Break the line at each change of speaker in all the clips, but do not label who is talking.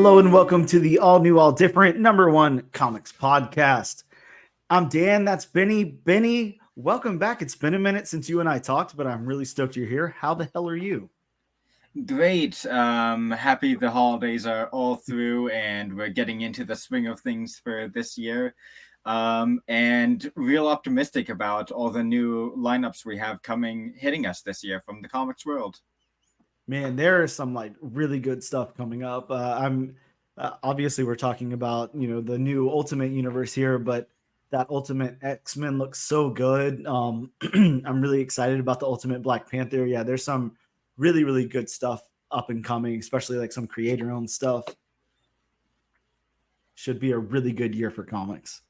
Hello and welcome to the all new, all different #1 comics podcast. I'm Dan. That's Benny. Benny, welcome back. It's been a minute since you and I talked, but I'm really stoked you're here. How the hell are you?
Great. Happy the holidays are all through and we're getting into the swing of things for this year. And real optimistic about all the new lineups we have hitting us this year from the comics world.
Man, there is some like really good stuff coming up. I'm obviously we're talking about the new Ultimate Universe here, but that Ultimate X-Men looks so good. I'm really excited about the Ultimate Black Panther. Yeah, there's some really good stuff up and coming, especially like some creator-owned stuff. Should be a really good year for comics.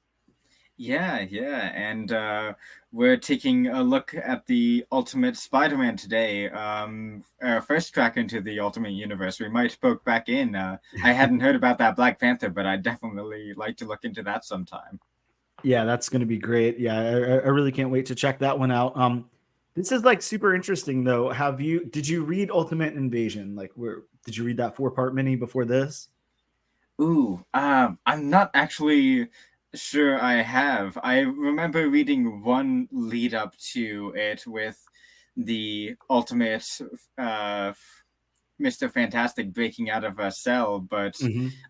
Yeah, and we're taking a look at the Ultimate Spider-Man today. Our first crack into the Ultimate Universe. We might poke back in. I hadn't heard about that Black Panther, but I'd definitely like to look into that sometime.
Yeah, that's going to be great. Yeah, I really can't wait to check that one out. This is like super interesting though. Did you read Ultimate Invasion? Like, did you read that 4-part mini before this?
Ooh, I'm not actually sure I have. I remember reading one lead up to it with the ultimate Mr. Fantastic breaking out of a cell, but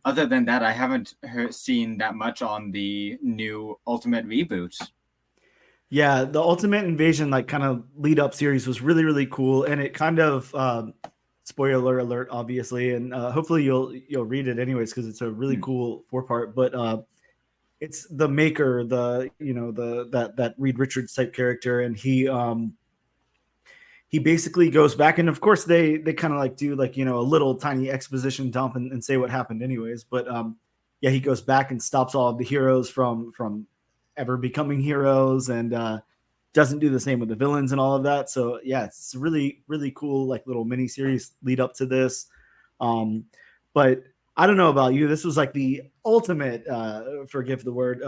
other than that, I haven't seen that much on the new Ultimate reboot.
Yeah, the Ultimate Invasion like kind of lead up series was really cool, and it kind of spoiler alert, obviously, and hopefully you'll read it anyways because it's a really cool 4-part. But it's the maker, that Reed Richards type character, and he basically goes back, and of course they kind of like do like a little tiny exposition dump and say what happened anyways. But yeah, he goes back and stops all of the heroes from ever becoming heroes, and doesn't do the same with the villains and all of that. So yeah, it's really cool like little mini series lead up to this. But I don't know about you, this was like the ultimate forgive the word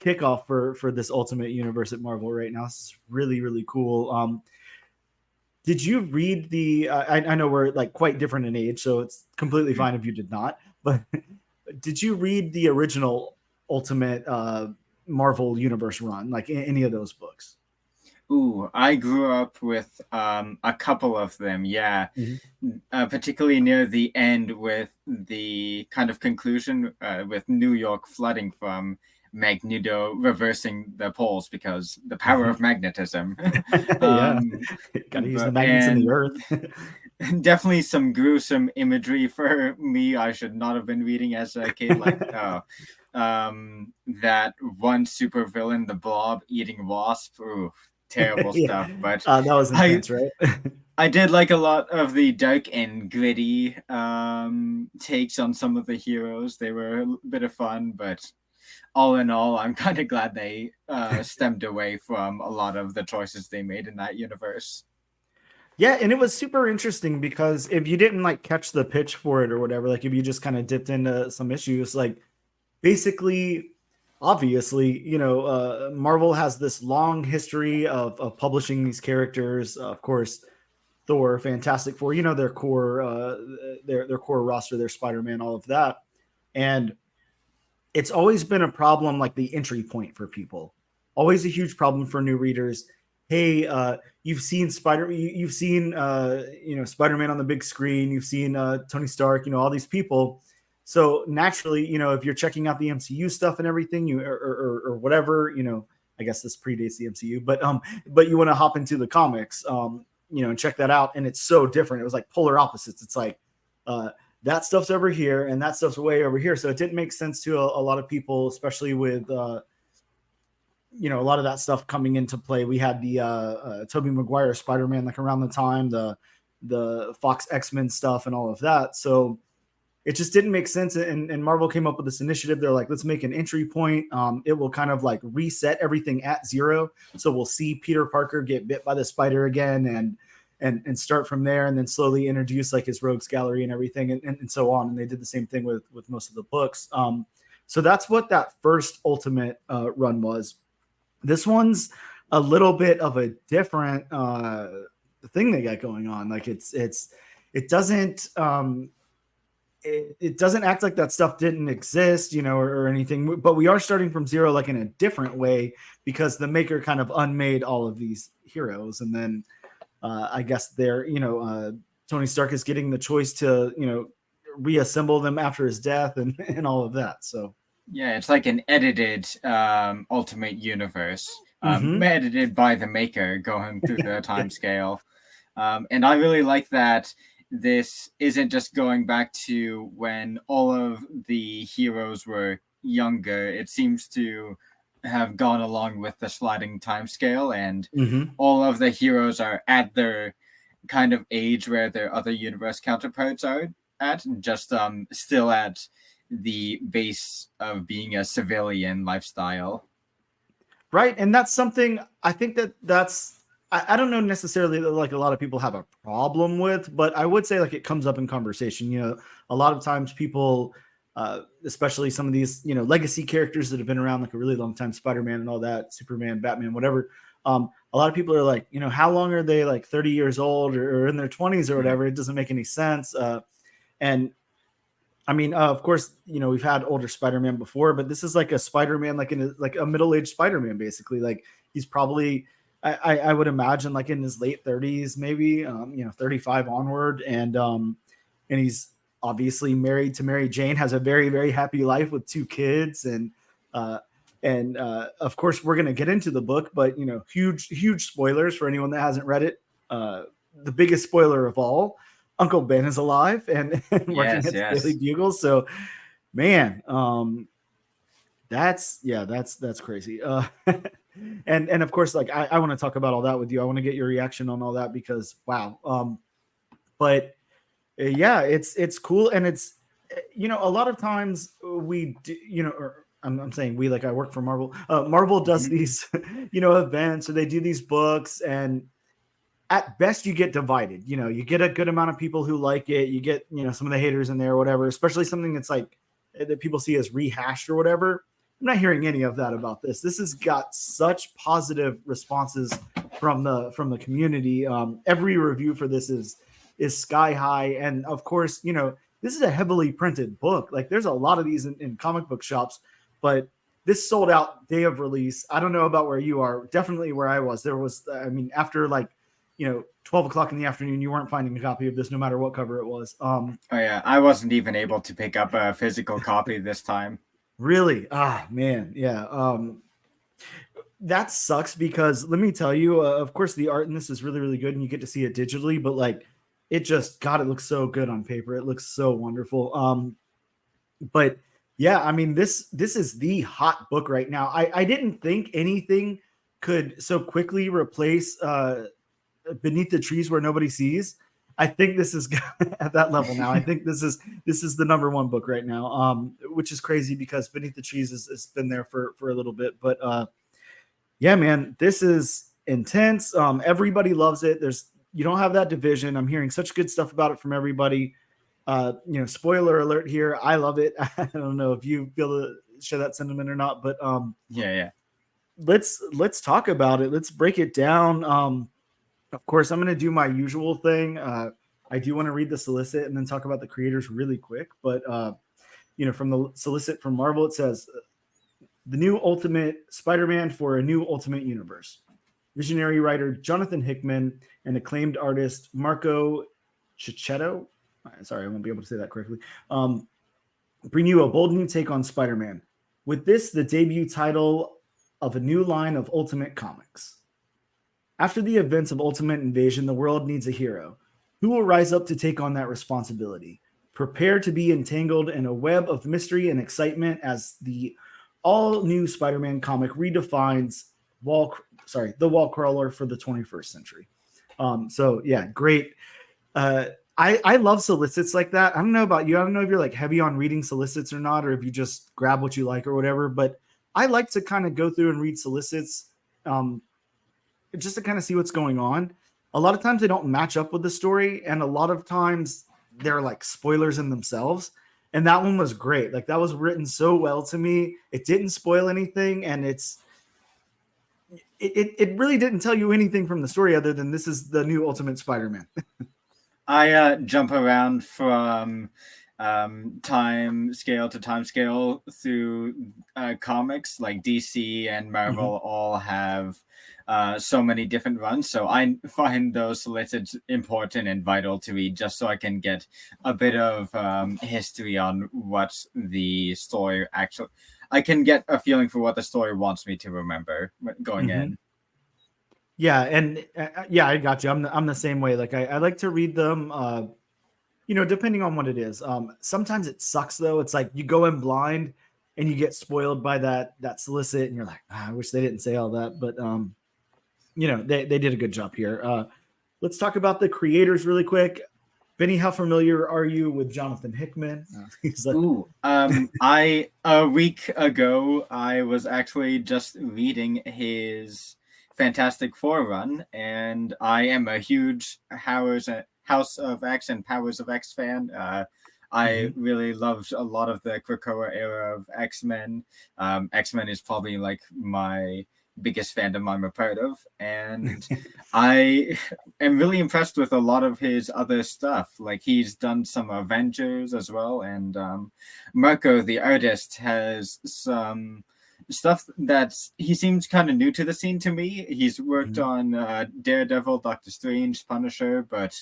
kickoff for this Ultimate Universe at Marvel right now. It's really cool. Did you read the I know we're like quite different in age, so it's completely fine if you did not, but did you read the original Ultimate Marvel Universe run, like any of those books?
Ooh, I grew up with a couple of them, yeah. Particularly near the end with the kind of conclusion with New York flooding from Magneto reversing the poles because the power of magnetism.
Yeah, gotta use the magnets in the earth.
Definitely some gruesome imagery for me. I should not have been reading as a kid. Like, that one super villain, the Blob, eating wasp. Ooh, terrible stuff. But
that was intense, right?
I did like a lot of the dark and gritty takes on some of the heroes. They were a bit of fun, but all in all, I'm kind of glad they stemmed away from a lot of the choices they made in that universe.
Yeah, and it was super interesting because if you didn't like catch the pitch for it or whatever, like if you just kind of dipped into some issues, like basically, obviously, Marvel has this long history of publishing these characters. Of course, Thor, Fantastic Four, their core, their core roster, their Spider-Man, all of that, and it's always been a problem, like the entry point for people. Always a huge problem for new readers. Hey, you've seen Spider-Man on the big screen. You've seen Tony Stark. All these people. So naturally, if you're checking out the MCU stuff and everything, or whatever, I guess this predates the MCU, but you want to hop into the comics, and check that out. And it's so different. It was like polar opposites. It's like that stuff's over here and that stuff's way over here. So it didn't make sense to a lot of people, especially with a lot of that stuff coming into play. We had the Tobey Maguire Spider-Man like around the time, the Fox X-Men stuff and all of that. So it just didn't make sense. And Marvel came up with this initiative. They're like, let's make an entry point. It will kind of like reset everything at 0. So we'll see Peter Parker get bit by the spider again and start from there, and then slowly introduce like his rogues gallery and everything and so on. And they did the same thing with most of the books. So that's what that first Ultimate run was. This one's a little bit of a different thing they got going on. Like it doesn't it doesn't act like that stuff didn't exist, or anything, but we are starting from zero, like in a different way, because the maker kind of unmade all of these heroes. And then I guess Tony Stark is getting the choice to, reassemble them after his death and all of that. So
yeah, it's like an edited Ultimate Universe, edited by the maker, going through the time scale. And I really like that this isn't just going back to when all of the heroes were younger. It seems to have gone along with the sliding time scale, and all of the heroes are at their kind of age where their other universe counterparts are at, just still at the base of being a civilian lifestyle.
Right. And that's something I think that's I don't know necessarily that like a lot of people have a problem with, but I would say like it comes up in conversation. A lot of times people, especially some of these, legacy characters that have been around like a really long time, Spider-Man and all that, Superman, Batman, whatever. A lot of people are like, how long are they, like 30 years old or in their 20s or whatever? It doesn't make any sense. And I mean, of course, we've had older Spider-Man before, but this is like a Spider-Man, like like a middle-aged Spider-Man, basically. Like he's probably, I would imagine, like in his late 30s, maybe, 35 onward, and he's obviously married to Mary Jane, has a very, very happy life with 2 kids, and of course, we're gonna get into the book, but huge spoilers for anyone that hasn't read it. The biggest spoiler of all. Uncle Ben is alive and working at the Daily Bugle. So, man, that's crazy. And of course, like I want to talk about all that with you. I want to get your reaction on all that because wow. But yeah, it's cool, and it's a lot of times we do, or I'm saying we, like I work for Marvel. Marvel does these events, or they do these books, and at best you get divided. You get a good amount of people who like it. You get, some of the haters in there or whatever, especially something that's like that people see as rehashed or whatever. I'm not hearing any of that about this. This has got such positive responses from the community. Every review for this is sky high. And of course, this is a heavily printed book. Like there's a lot of these in comic book shops, but this sold out day of release. I don't know about where you are. Definitely where I was. There was, after like, 12 o'clock in the afternoon, you weren't finding a copy of this no matter what cover it was.
Oh yeah, I wasn't even able to pick up a physical copy this time.
Really? Ah, man. Yeah. That sucks because let me tell you, of course, the art in this is really, really good and you get to see it digitally, but like it just, God, it looks so good on paper. It looks so wonderful. But yeah, I mean, this is the hot book right now. I didn't think anything could so quickly replace Beneath the Trees Where Nobody Sees. I think this is at that level now. I think this is the number one book right now, which is crazy because Beneath the Trees has been there for a little bit. But yeah, man, this is intense. Everybody loves it. You don't have that division. I'm hearing such good stuff about it from everybody. Spoiler alert here. I love it. I don't know if you feel to share that sentiment or not, but
yeah.
Let's talk about it. Let's break it down. Of course, I'm going to do my usual thing. I do want to read the solicit and then talk about the creators really quick. But, from the solicit from Marvel, it says, the new Ultimate Spider-Man for a new Ultimate Universe. Visionary writer Johnathan Hickman and acclaimed artist Marco Cicchetto. Sorry, I won't be able to say that correctly. Bring you a bold new take on Spider-Man. With this, the debut title of a new line of Ultimate Comics. After the events of Ultimate Invasion, the world needs a hero. Who will rise up to take on that responsibility? Prepare to be entangled in a web of mystery and excitement as the all-new Spider-Man comic redefines the wall crawler for the 21st century. So yeah, great. I love solicits like that. I don't know about you. I don't know if you're like heavy on reading solicits or not, or if you just grab what you like or whatever, but I like to kind of go through and read solicits. Just to kind of see what's going on. A lot of times they don't match up with the story, and a lot of times they're like spoilers in themselves. And that one was great. Like that was written so well to me. It didn't spoil anything, and it really didn't tell you anything from the story other than this is the new Ultimate Spider-Man.
I jump around from time scale to time scale through comics. Like DC and Marvel all have so many different runs, so I find those listed important and vital to read, just so I can get a bit of history on what the story actually. I can get a feeling for what the story wants me to remember going in.
Yeah, and yeah, I got you. I'm the same way. Like I like to read them. Depending on what it is. Sometimes it sucks though. It's like you go in blind and you get spoiled by that solicit, and you're like, I wish they didn't say all that. But they did a good job here. Let's talk about the creators really quick. Benny, how familiar are you with Johnathan Hickman?
A week ago, I was actually just reading his Fantastic Four run, and I am a huge House of X and Powers of X fan. I really loved a lot of the Krakoa era of X-Men. X-Men is probably like my biggest fandom I'm a part of, and I am really impressed with a lot of his other stuff. Like he's done some Avengers as well, and Marco, the artist, has some stuff that he seems kind of new to the scene to me. He's worked on Daredevil, Doctor Strange, Punisher, but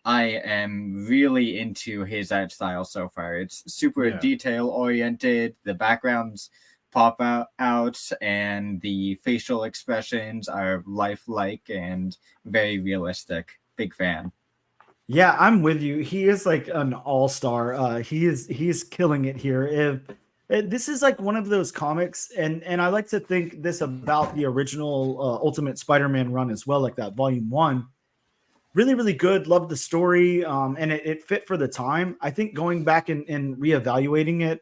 I am really into his art style so far. It's super detail oriented. The backgrounds pop out and the facial expressions are lifelike and very realistic. Big fan.
Yeah, I'm with you. He is like an all-star. He's killing it here. This is like one of those comics, and I like to think this about the original Ultimate Spider-Man run as well, like that volume 1. Really, really good. Loved the story, and it fit for the time. I think going back and reevaluating it,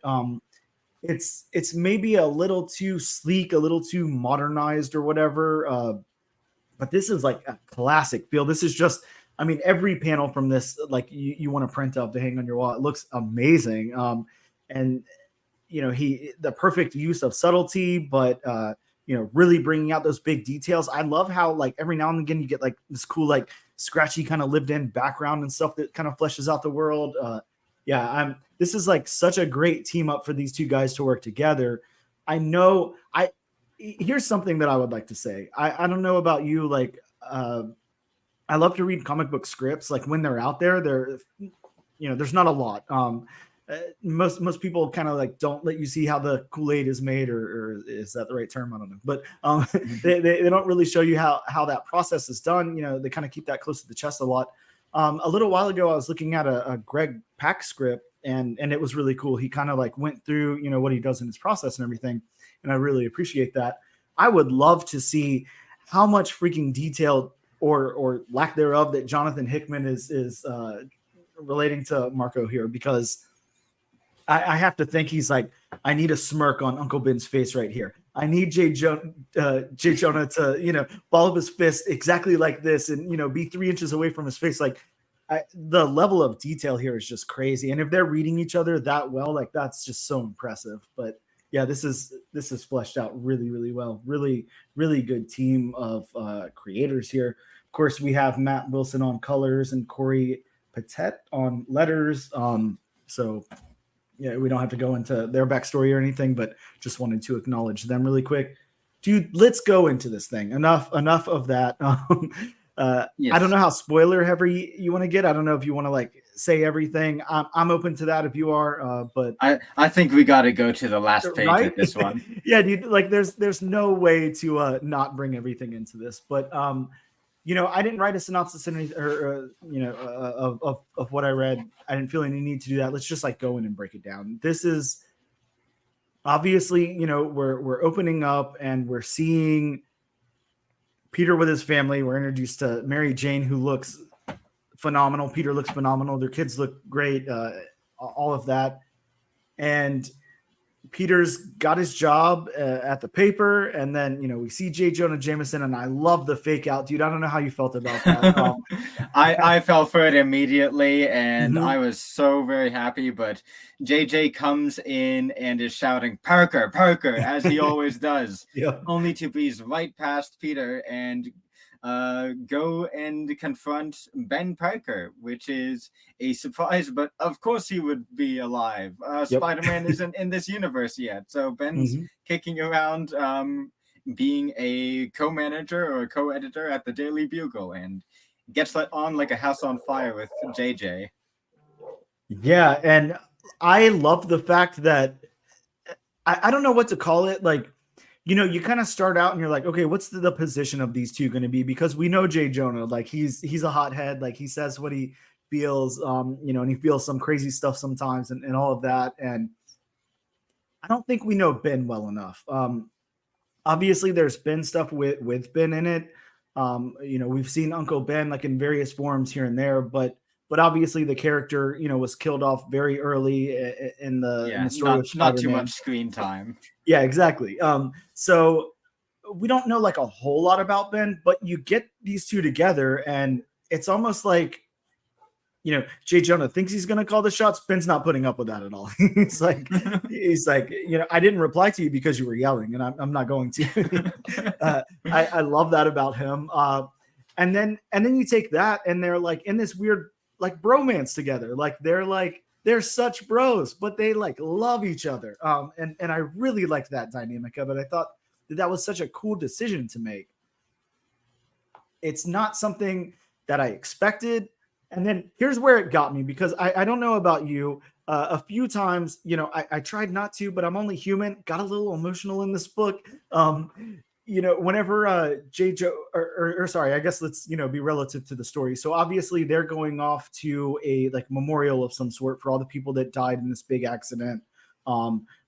it's maybe a little too sleek, a little too modernized or whatever. But this is like a classic feel. This is just, I mean, every panel from this, like you want to print up to hang on your wall. It looks amazing. And the perfect use of subtlety, but really bringing out those big details. I love how like every now and again you get like this cool, like scratchy kind of lived in background and stuff that kind of fleshes out the world. This is like such a great team up for these two guys to work together. Here's something that I would like to say. I don't know about you. Like, I love to read comic book scripts. Like when they're out there, there's not a lot. Most people kind of like don't let you see how the Kool-Aid is made, or is that the right term? I don't know. But they don't really show you how that process is done. They kind of keep that close to the chest a lot. A little while ago, I was looking at a Greg Pak script, and it was really cool. He kind of like went through, what he does in his process and everything. And I really appreciate that. I would love to see how much freaking detail or lack thereof that Johnathan Hickman is relating to Marco here, because I have to think he's like, I need a smirk on Uncle Ben's face right here. I need Jay Jonah to, ball up his fist exactly like this and, be 3 inches away from his face. Like the level of detail here is just crazy. And if they're reading each other that well, like that's just so impressive. But yeah, this is fleshed out really, really well. Really, really good team of creators here. Of course, we have Matt Wilson on colors and Corey Patet on letters. So yeah, we don't have to go into their backstory or anything, but just wanted to acknowledge them really quick. Dude, let's go into this thing. Enough of that. Yes. I don't know how spoiler heavy you want to get. I don't know if you want to like say everything. I'm open to that if you are. But
I think we got to go to the last page of this one.
Yeah, dude. Like there's no way to not bring everything into this. But I didn't write a synopsis of what I read. I didn't feel any need to do that. Let's just like go in and break it down. This is obviously, we're opening up and we're seeing Peter with his family. We're introduced to Mary Jane, who looks phenomenal. Peter looks phenomenal. Their kids look great. All of that. And Peter's got his job at the paper, and then we see J. Jonah Jameson, and I love the fake out, dude. I don't know how you felt about that.
I fell for it immediately, and I was so very happy. But JJ comes in and is shouting "Parker, Parker" as he always does, only to breeze right past Peter and go and confront Ben Parker, which is a surprise, but of course he would be alive.
Yep.
Spider-Man isn't in this universe yet, so Ben's kicking around being a co-manager or a co-editor at the Daily Bugle and gets let on like a house on fire with JJ.
Yeah, and I love the fact that I don't know what to call it. Like, you know, you kind of start out and you're like, okay, what's the position of these two going to be? Because we know Jay Jonah, like he's a hothead, like he says what he feels, you know, and he feels some crazy stuff sometimes and all of that. And I don't think we know Ben well enough. Obviously there's been stuff with Ben in it. You know, we've seen Uncle Ben like in various forms here and there, but obviously the character, you know, was killed off very early in the story of Spider-Man.
Not too much screen time.
Yeah, exactly. So we don't know like a whole lot about Ben, but you get these two together and it's almost like, you know, Jay Jonah thinks he's going to call the shots. Ben's not putting up with that at all. he's like, you know, I didn't reply to you because you were yelling and I'm not going to. I love that about him. And then you take that and they're like in this weird like bromance together. Like they're such bros, but they like love each other. And I really liked that dynamic of it. I thought that was such a cool decision to make. It's not something that I expected. And then here's where it got me, because I don't know about you. A few times, you know, I tried not to, but I'm only human. Got a little emotional in this book. You know, whenever sorry, I guess let's, you know, be relative to the story. So obviously they're going off to a like memorial of some sort for all the people that died in this big accident,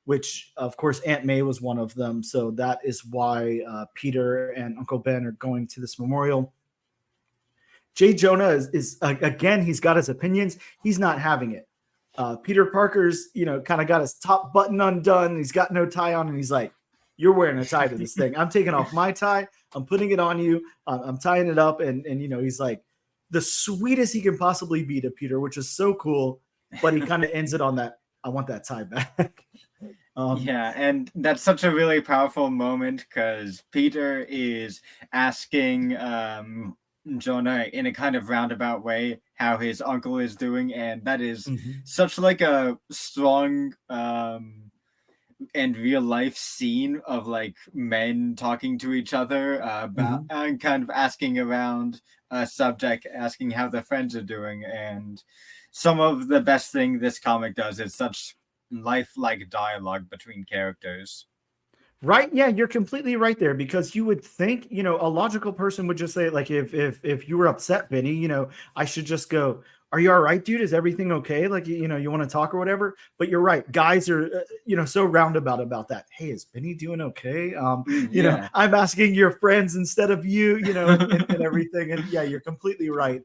which of course Aunt May was one of them. So that is why Peter and Uncle Ben are going to this memorial. Jay Jonah is again, he's got his opinions. He's not having it. Peter Parker's, you know, kind of got his top button undone. He's got no tie on, and he's like, "You're wearing a tie to this thing. I'm taking off my tie. I'm putting it on you. I'm tying it up." And you know, he's like the sweetest he can possibly be to Peter, which is so cool. But he kind of ends it on that, "I want that tie back."
Yeah, and that's such a really powerful moment because Peter is asking Jonah in a kind of roundabout way how his uncle is doing, and that is such like a strong and real life scene of like men talking to each other about and kind of asking around a subject, asking how their friends are doing. And some of the best thing this comic does is such lifelike dialogue between characters.
Right. Yeah, you're completely right there, because you would think, you know, a logical person would just say, like, if you were upset, Benny, you know, I should just go, "Are you all right, dude? Is everything okay? Like, you know, you want to talk or whatever?" But you're right. Guys are, you know, so roundabout about that. "Hey, is Benny doing okay?" You know, I'm asking your friends instead of you, you know, and everything. And yeah, you're completely right.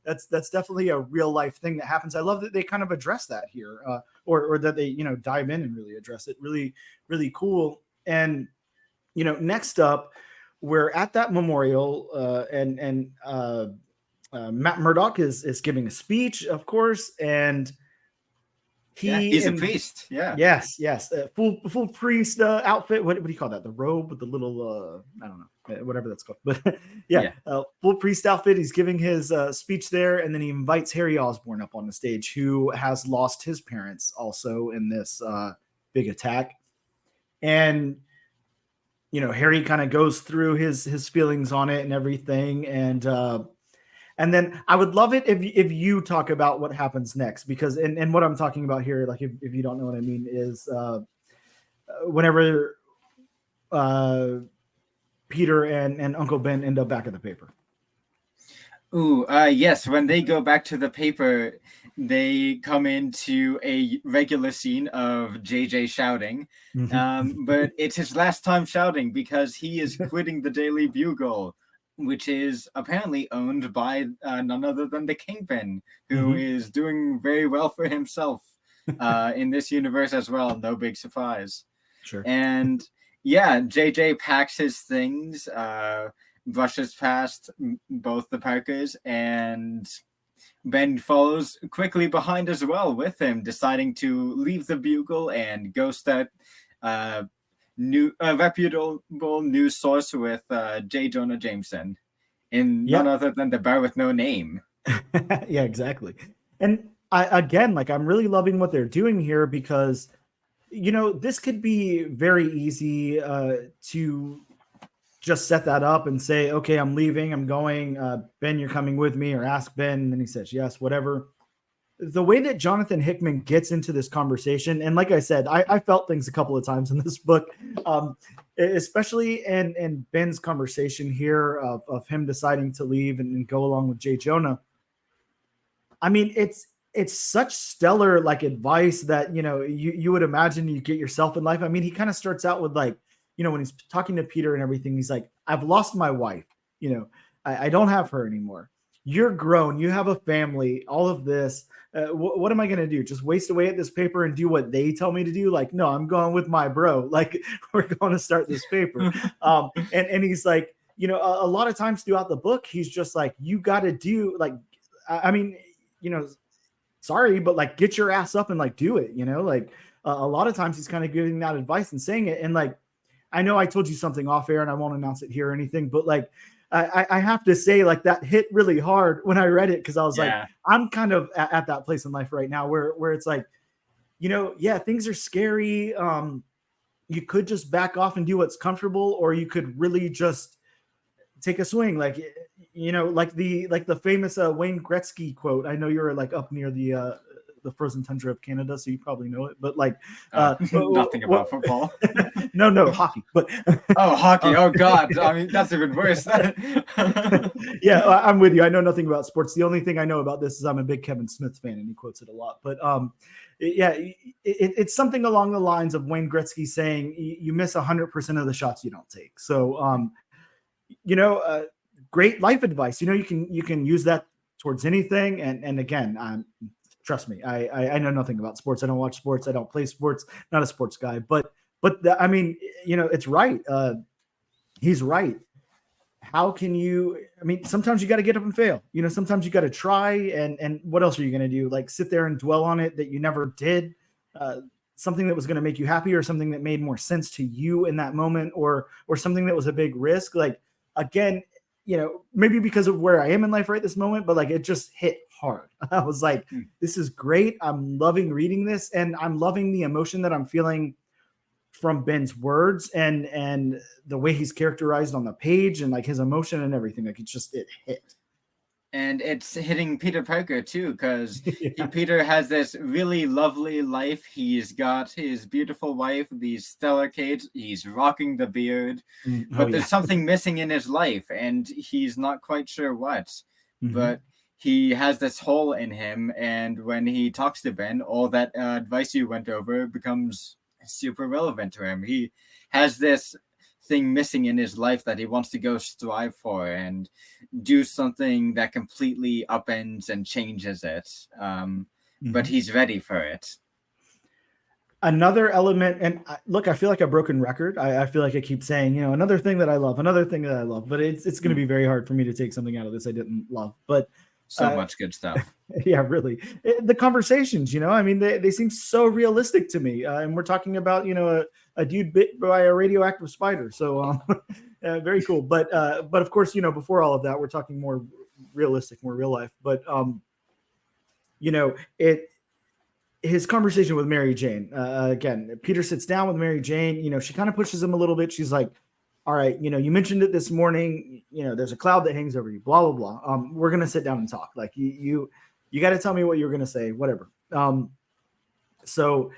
That's definitely a real life thing that happens. I love that they kind of address that here, or that they, you know, dive in and really address it. Really, really cool. And, you know, next up, we're at that memorial, and Matt Murdock is giving a speech, of course, and
he's a priest. Yeah.
Yes. Full priest outfit. What do you call that? The robe with the little, I don't know, whatever that's called. But yeah. Full priest outfit. He's giving his speech there, and then he invites Harry Osborn up on the stage, who has lost his parents also in this big attack. And, you know, Harry kind of goes through his feelings on it and everything. And then I would love it if you talk about what happens next, because, and what I'm talking about here, like, if you don't know what I mean, is whenever Peter and Uncle Ben end up back at the paper.
Ooh, yes. When they go back to the paper, they come into a regular scene of JJ shouting, but it's his last time shouting because he is quitting the Daily Bugle, which is apparently owned by none other than the Kingpin, who is doing very well for himself in this universe as well. No big surprise.
Sure.
And yeah, JJ packs his things, brushes past both the Parkers, and Ben follows quickly behind as well with him, deciding to leave the Bugle and go start reputable news source with J. Jonah Jameson. in none other than the Bear with No Name.
Yeah, exactly. And again, like, I'm really loving what they're doing here because, this could be very easy to just set that up and say, okay, I'm leaving, I'm going, Ben, you're coming with me, or ask Ben. And then he says, yes, whatever. The way that Johnathan Hickman gets into this conversation, and like I said, I felt things a couple of times in this book, especially in Ben's conversation here of him deciding to leave and go along with Jay Jonah. I mean, it's such stellar like advice that you would imagine you get yourself in life. I mean, he kind of starts out with like, when he's talking to Peter and everything, he's like, I've lost my wife, I don't have her anymore. You're grown, you have a family, all of this. What am I going to do? Just waste away at this paper and do what they tell me to do? Like, no, I'm going with my bro. Like, we're going to start this paper. And he's like, a lot of times throughout the book, he's just like, you got to do like, I mean, sorry, but like, get your ass up and like do it, like a lot of times he's kind of giving that advice and saying it. And like, I know I told you something off air and I won't announce it here or anything, but like, I have to say like that hit really hard when I read it. Cause I was like, I'm kind of at that place in life right now where it's like, things are scary. You could just back off and do what's comfortable, or you could really just take a swing. Like, like the famous Wayne Gretzky quote. I know you're like up near the frozen tundra of Canada, so you probably know it. But like,
nothing about football.
No, hockey. But
hockey. Oh God, I mean that's even worse.
Yeah, I'm with you. I know nothing about sports. The only thing I know about this is I'm a big Kevin Smith fan, and he quotes it a lot. But it's something along the lines of Wayne Gretzky saying, "You miss 100% of the shots you don't take." So, great life advice. You can use that towards anything. And again, trust me, I know nothing about sports. I don't watch sports. I don't play sports. Not a sports guy. But I mean, it's right. He's right. How can you? I mean, sometimes you got to get up and fail. Sometimes you got to try. And what else are you going to do? Like sit there and dwell on it that you never did. Something that was going to make you happy, or something that made more sense to you in that moment, or something that was a big risk. Like, again, maybe because of where I am in life right this moment, but like it just hit hard. I was like, this is great. I'm loving reading this, and I'm loving the emotion that I'm feeling from Ben's words and the way he's characterized on the page, and like his emotion and everything. Like it hit.
And it's hitting Peter Parker too, because Peter has this really lovely life. He's got his beautiful wife, these stellar kids. He's rocking the beard, but there's something missing in his life, and he's not quite sure what. Mm-hmm. But he has this hole in him, and when he talks to Ben, all that advice you went over becomes super relevant to him. He has this thing missing in his life that he wants to go strive for and do something that completely upends and changes it. But he's ready for it.
Another element, and look, I feel like a broken record. I feel like I keep saying, another thing that I love, but it's going to be very hard for me to take something out of this I didn't love. But
so much good stuff.
Yeah, really. The conversations, I mean, they seem so realistic to me. And we're talking about, a dude bit by a radioactive spider. So very cool. But of course, before all of that, we're talking more realistic, more real life. But, his conversation with Mary Jane, again, Peter sits down with Mary Jane, she kind of pushes him a little bit. She's like, all right, you mentioned it this morning, there's a cloud that hangs over you, blah, blah, blah. We're going to sit down and talk. Like you got to tell me what you're going to say, whatever. So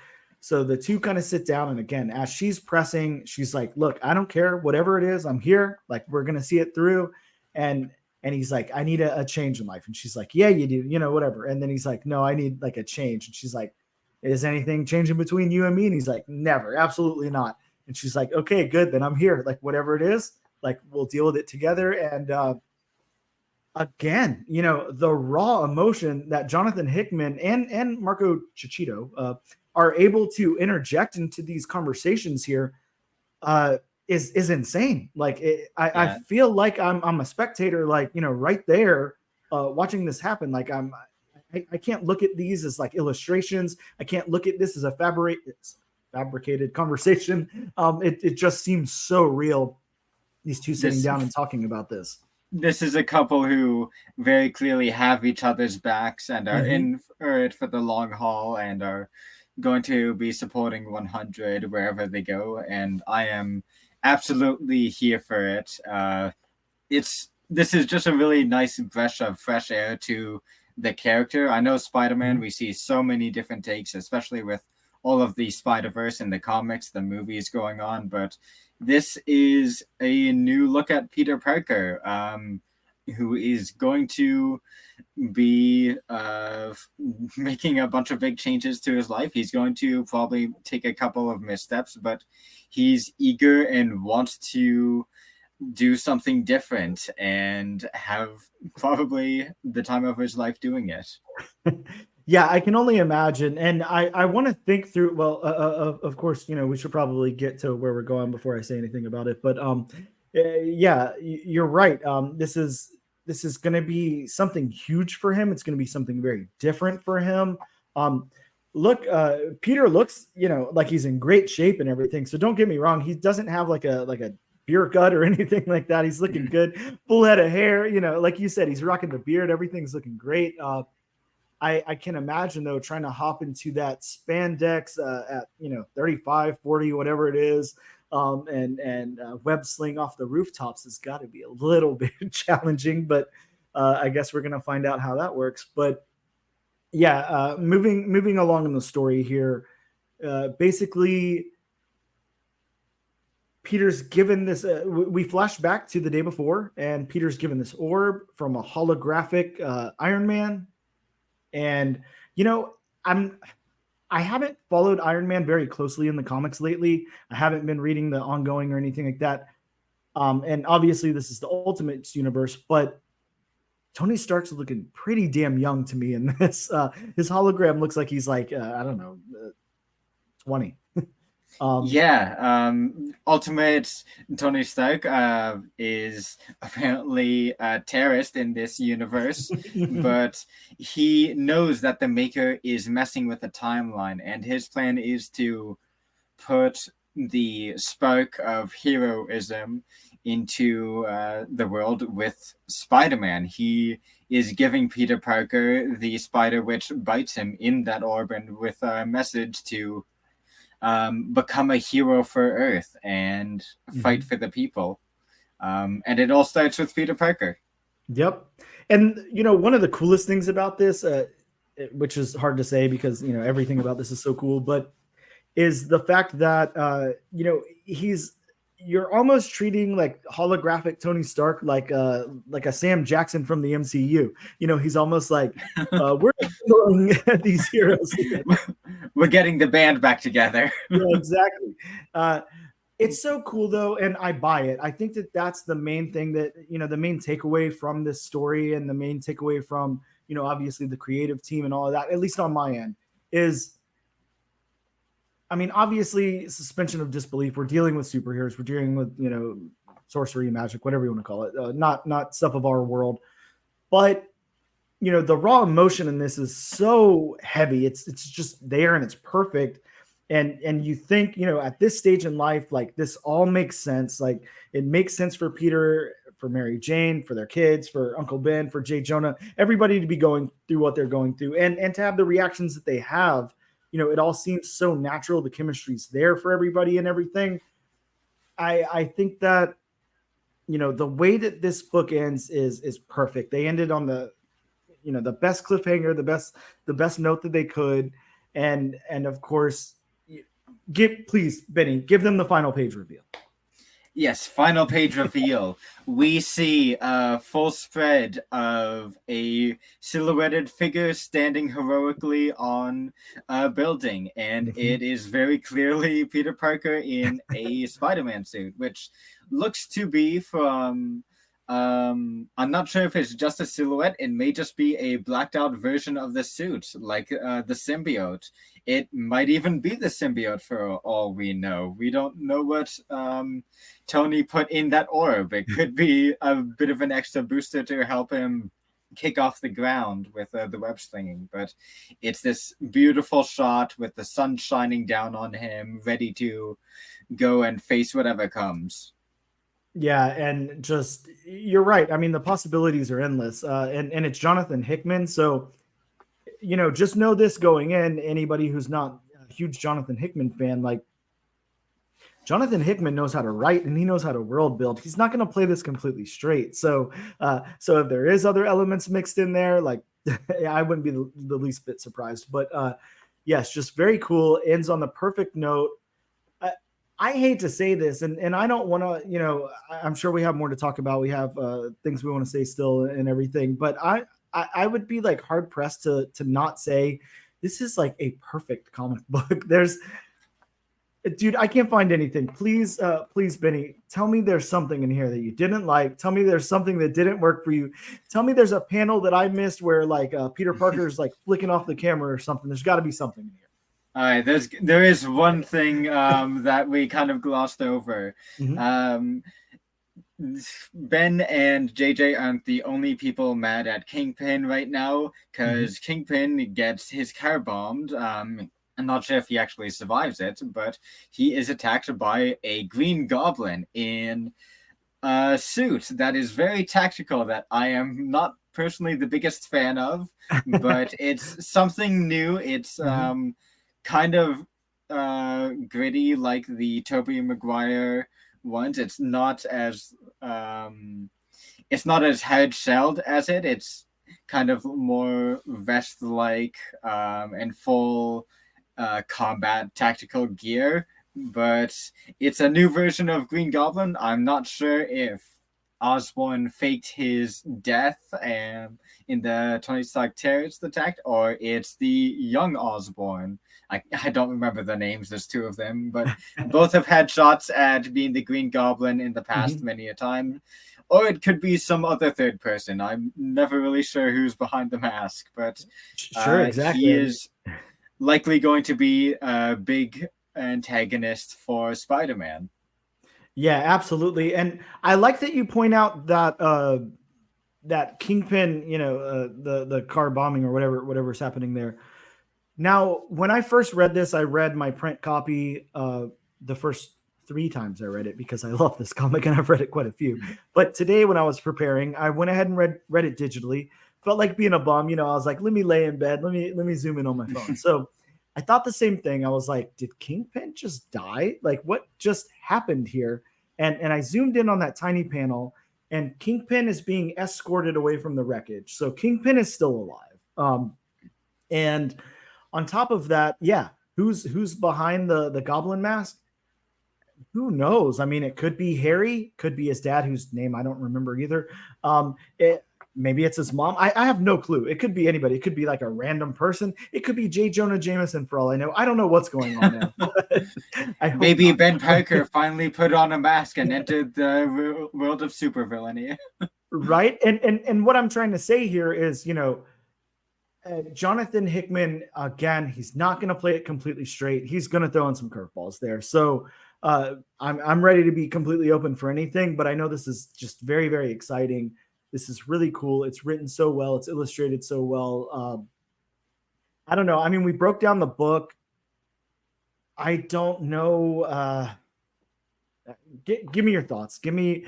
the two kind of sit down. And again, as she's pressing, she's like, look, I don't care, whatever it is, I'm here. Like, we're going to see it through. And he's like, I need a change in life. And she's like, yeah, you do, whatever. And then he's like, no, I need like a change. And she's like, is anything changing between you and me? And he's like, never, absolutely not. And she's like, okay, good. Then I'm here. Like, whatever it is, like, we'll deal with it together. And again, the raw emotion that Johnathan Hickman and Marco Ciccito are able to interject into these conversations here is insane. Like, I feel like I'm a spectator, like, right there watching this happen. Like, I can't look at these as like illustrations. I can't look at this as a fabricated conversation. It just seems so real. These two sitting down and talking about this.
this is a couple who very clearly have each other's backs and are in for it for the long haul and are going to be supporting 100 wherever they go. And I am absolutely here for it. This is just a really nice breath of fresh air to the character. I know Spider-Man, we see so many different takes, especially with all of the Spider-Verse in the comics, the movies going on, but this is a new look at Peter Parker, who is going to be making a bunch of big changes to his life. He's going to probably take a couple of missteps, but he's eager and wants to do something different and have probably the time of his life doing it.
Yeah, I can only imagine. And I want to think through, well, of course, we should probably get to where we're going before I say anything about it. But yeah, you're right. This is going to be something huge for him. It's going to be something very different for him. Look, Peter looks, like he's in great shape and everything. So don't get me wrong. He doesn't have like a beer gut or anything like that. He's looking good, full head of hair, like you said, he's rocking the beard. Everything's looking great. I can imagine though, trying to hop into that spandex at, 35, 40, whatever it is. And web sling off the rooftops has got to be a little bit challenging, but I guess we're going to find out how that works. But yeah, moving along in the story here, basically Peter's given this, we flash back to the day before, and Peter's given this orb from a holographic Iron Man. And, I haven't followed Iron Man very closely in the comics lately. I haven't been reading the ongoing or anything like that. And obviously this is the Ultimate universe, but Tony Stark's looking pretty damn young to me in this. His hologram looks like he's like, I don't know, 20.
Ultimate Tony Stark is apparently a terrorist in this universe, but he knows that the Maker is messing with the timeline, and his plan is to put the spark of heroism into the world with Spider-Man. He is giving Peter Parker the spider which bites him in that orb, and with a message to become a hero for Earth and fight for the people. And it all starts with Peter Parker.
Yep. And, one of the coolest things about this, which is hard to say because, everything about this is so cool, but is the fact that, you're almost treating like holographic Tony Stark like a Sam Jackson from the MCU. He's almost like we're doing these heroes.
We're getting the band back together.
Yeah, exactly. It's so cool though, and I buy it. I think that that's the main thing that the main takeaway from this story, and the main takeaway from obviously the creative team and all of that. At least on my end, is. I mean, obviously, suspension of disbelief. We're dealing with superheroes. We're dealing with, sorcery, magic, whatever you want to call it. Not stuff of our world. But, the raw emotion in this is so heavy. It's just there and it's perfect. And you think, at this stage in life, like this all makes sense. Like it makes sense for Peter, for Mary Jane, for their kids, for Uncle Ben, for J. Jonah, everybody to be going through what they're going through and to have the reactions that they have. It all seems so natural. The chemistry's there for everybody and everything. I think that, the way that this book ends is perfect. They ended on the best cliffhanger, the best note that they could. And of course, please, Benny, give them the final page reveal.
Yes, final page reveal. We see a full spread of a silhouetted figure standing heroically on a building, and it is very clearly Peter Parker in a Spider-Man suit, which looks to be from I'm not sure if it's just a silhouette. It may just be a blacked out version of the suit, like the symbiote. It might even be the symbiote for all we know. We don't know what Tony put in that orb. It could be a bit of an extra booster to help him kick off the ground with the web slinging. But it's this beautiful shot with the sun shining down on him, ready to go and face whatever comes.
Yeah, and just you're right. I mean, the possibilities are endless. And it's Johnathan Hickman, so just know this going in. Anybody who's not a huge Johnathan Hickman fan, like Johnathan Hickman knows how to write and he knows how to world build. He's not going to play this completely straight. So if there is other elements mixed in there, like I wouldn't be the least bit surprised. But yes, just very cool. Ends on the perfect note. I hate to say this, and I don't want to, I'm sure we have more to talk about. We have things we want to say still and everything, but I would be like hard pressed to not say this is like a perfect comic book. Dude, I can't find anything. Please, Benny, tell me there's something in here that you didn't like. Tell me there's something that didn't work for you. Tell me there's a panel that I missed where like Peter Parker's like flicking off the camera or something. There's got to be something in here.
All right, there is one thing that we kind of glossed over.
Mm-hmm.
Ben and JJ aren't the only people mad at Kingpin right now, because Kingpin gets his car bombed. I'm not sure if he actually survives it, but he is attacked by a Green Goblin in a suit that is very tactical, that I am not personally the biggest fan of, but it's something new. It's kind of gritty like the Tobey Maguire ones. It's not as hard shelled as it. It's kind of more vest like and full combat tactical gear. But it's a new version of Green Goblin. I'm not sure if Osborn faked his death in the Tony Stark terrorist attack, or it's the young Osborn. I don't remember the names. There's two of them, but both have had shots at being the Green Goblin in the past many a time. Or it could be some other third person. I'm never really sure who's behind the mask, but
sure, exactly.
He is likely going to be a big antagonist for Spider-Man.
Yeah, absolutely. And I like that you point out that that Kingpin, the car bombing or whatever's happening there. Now, when I first read this, I read my print copy the first 3 times I read it because I love this comic and I've read it quite a few. But today when I was preparing, I went ahead and read it digitally. Felt like being a bum, I was like, let me lay in bed, let me zoom in on my phone. So I thought the same thing. I was like, did Kingpin just die? Like, what just happened here? And I zoomed in on that tiny panel, and Kingpin is being escorted away from the wreckage. So Kingpin is still alive. And on top of that, yeah, who's behind the Goblin mask? Who knows? I mean, it could be Harry, could be his dad, whose name I don't remember either. Maybe it's his mom. I have no clue. It could be anybody. It could be like a random person. It could be J. Jonah Jameson for all I know. I don't know what's going on there.
Maybe Ben Parker finally put on a mask and entered the world of supervillainy.
Right? And what I'm trying to say here is, Johnathan Hickman, again, he's not going to play it completely straight. He's going to throw in some curveballs there. So I'm ready to be completely open for anything, but I know this is just very, very exciting. This is really cool. It's written so well. It's illustrated so well. I don't know. I mean, we broke down the book. I don't know. Give me your thoughts. Give me,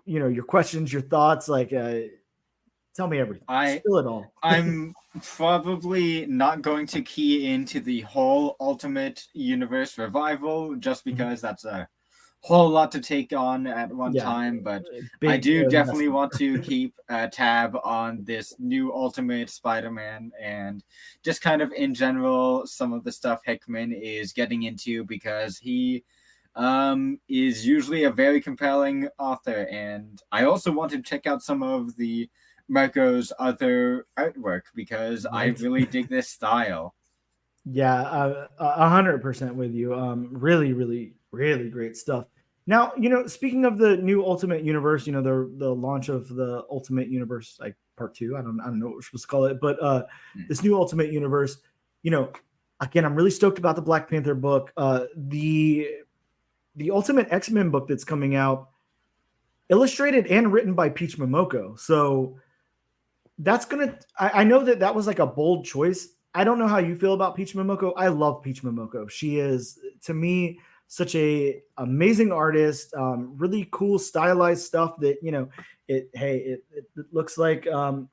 your questions, your thoughts. Like, tell me everything. Spill it all.
I'm probably not going to key into the whole Ultimate Universe revival just because that's a whole lot to take on at one time, but I do definitely want to keep a tab on this new Ultimate Spider-Man and just kind of in general some of the stuff Hickman is getting into, because he is usually a very compelling author, and I also want to check out some of the Marco's other artwork because I really dig this style.
Yeah, 100% with you. Really, really, really great stuff. Now, speaking of the new Ultimate Universe, the launch of the Ultimate Universe, like part 2. I don't know what we're supposed to call it, but this new Ultimate Universe, again, I'm really stoked about the Black Panther book. The Ultimate X-Men book that's coming out, illustrated and written by Peach Momoko. So that's gonna. I know that was like a bold choice. I don't know how you feel about Peach Momoko. I love Peach Momoko. She is, to me, such a amazing artist, really cool stylized stuff that, it looks like, I'm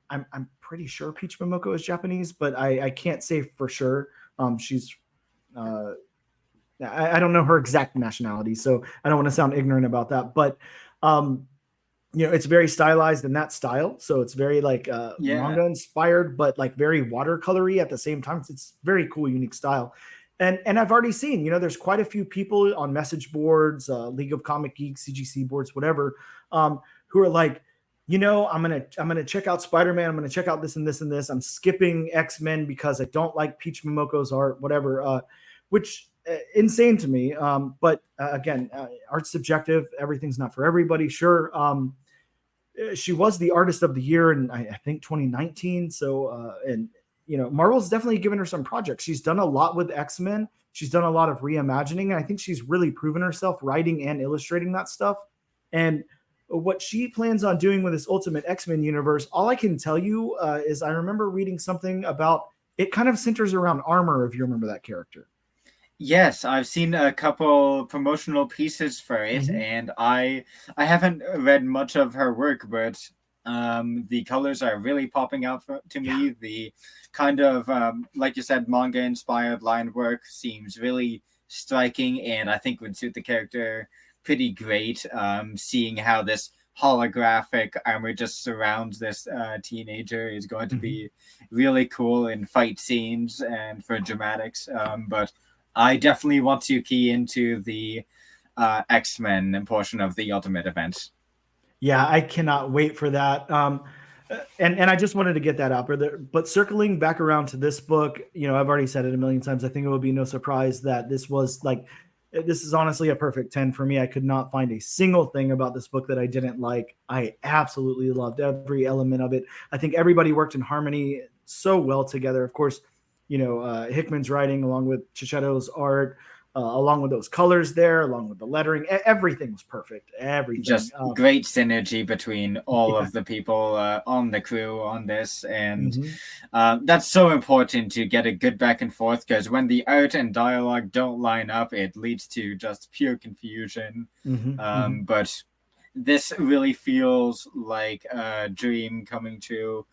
pretty sure Peach Momoko is Japanese, but I can't say for sure. She's uh, I don't know her exact nationality, so I don't want to sound ignorant about that. But it's very stylized in that style, so it's very like manga inspired, but like very watercolory at the same time. It's very cool, unique style. And I've already seen, there's quite a few people on message boards, League of Comic Geeks, CGC boards, whatever, who are like, I'm gonna check out Spider-Man. I'm gonna check out this and this and this. I'm skipping X-Men because I don't like Peach Momoko's art, whatever. Which insane to me. But again, art's subjective. Everything's not for everybody. Sure. She was the artist of the year in I think 2019. So Marvel's definitely given her some projects. She's done a lot with X-Men. She's done a lot of reimagining, and I think she's really proven herself writing and illustrating that stuff. And what she plans on doing with this Ultimate X-Men universe, all I can tell you is I remember reading something about it kind of centers around armor, if you remember that character.
Yes, I've seen a couple promotional pieces for it, and I haven't read much of her work, but the colors are really popping out to me. The kind of, like you said, manga-inspired line work seems really striking, and I think would suit the character pretty great. Seeing how this holographic armor just surrounds this teenager is going to be really cool in fight scenes and for dramatics. But I definitely want to key into the X-Men portion of the Ultimate event.
Yeah, I cannot wait for that. And I just wanted to get that out there. But circling back around to this book, I've already said it a million times. I think it would be no surprise that this is honestly a perfect 10 for me. I could not find a single thing about this book that I didn't like. I absolutely loved every element of it. I think everybody worked in harmony so well together. Of course, Hickman's writing along with Chichetto's art, along with those colors there, along with the lettering, everything was perfect. Everything.
Just great synergy between all of the people on the crew on this. And that's so important to get a good back and forth, because when the art and dialogue don't line up, it leads to just pure confusion. But this really feels like a dream coming true,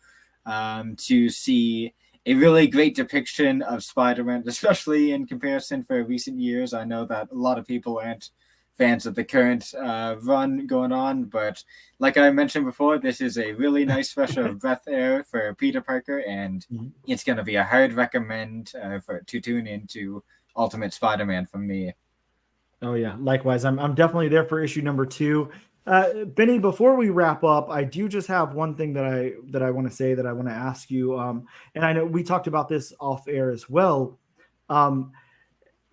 to see a really great depiction of Spider-Man, especially in comparison for recent years. I know that a lot of people aren't fans of the current run going on, but like I mentioned before, this is a really nice fresh of breath air for Peter Parker, and it's going to be a hard recommend to tune into Ultimate Spider-Man from me.
Oh yeah, likewise. I'm definitely there for issue number 2. Benny, before we wrap up, I do just have one thing that I want to say, that I want to ask you. And I know we talked about this off air as well.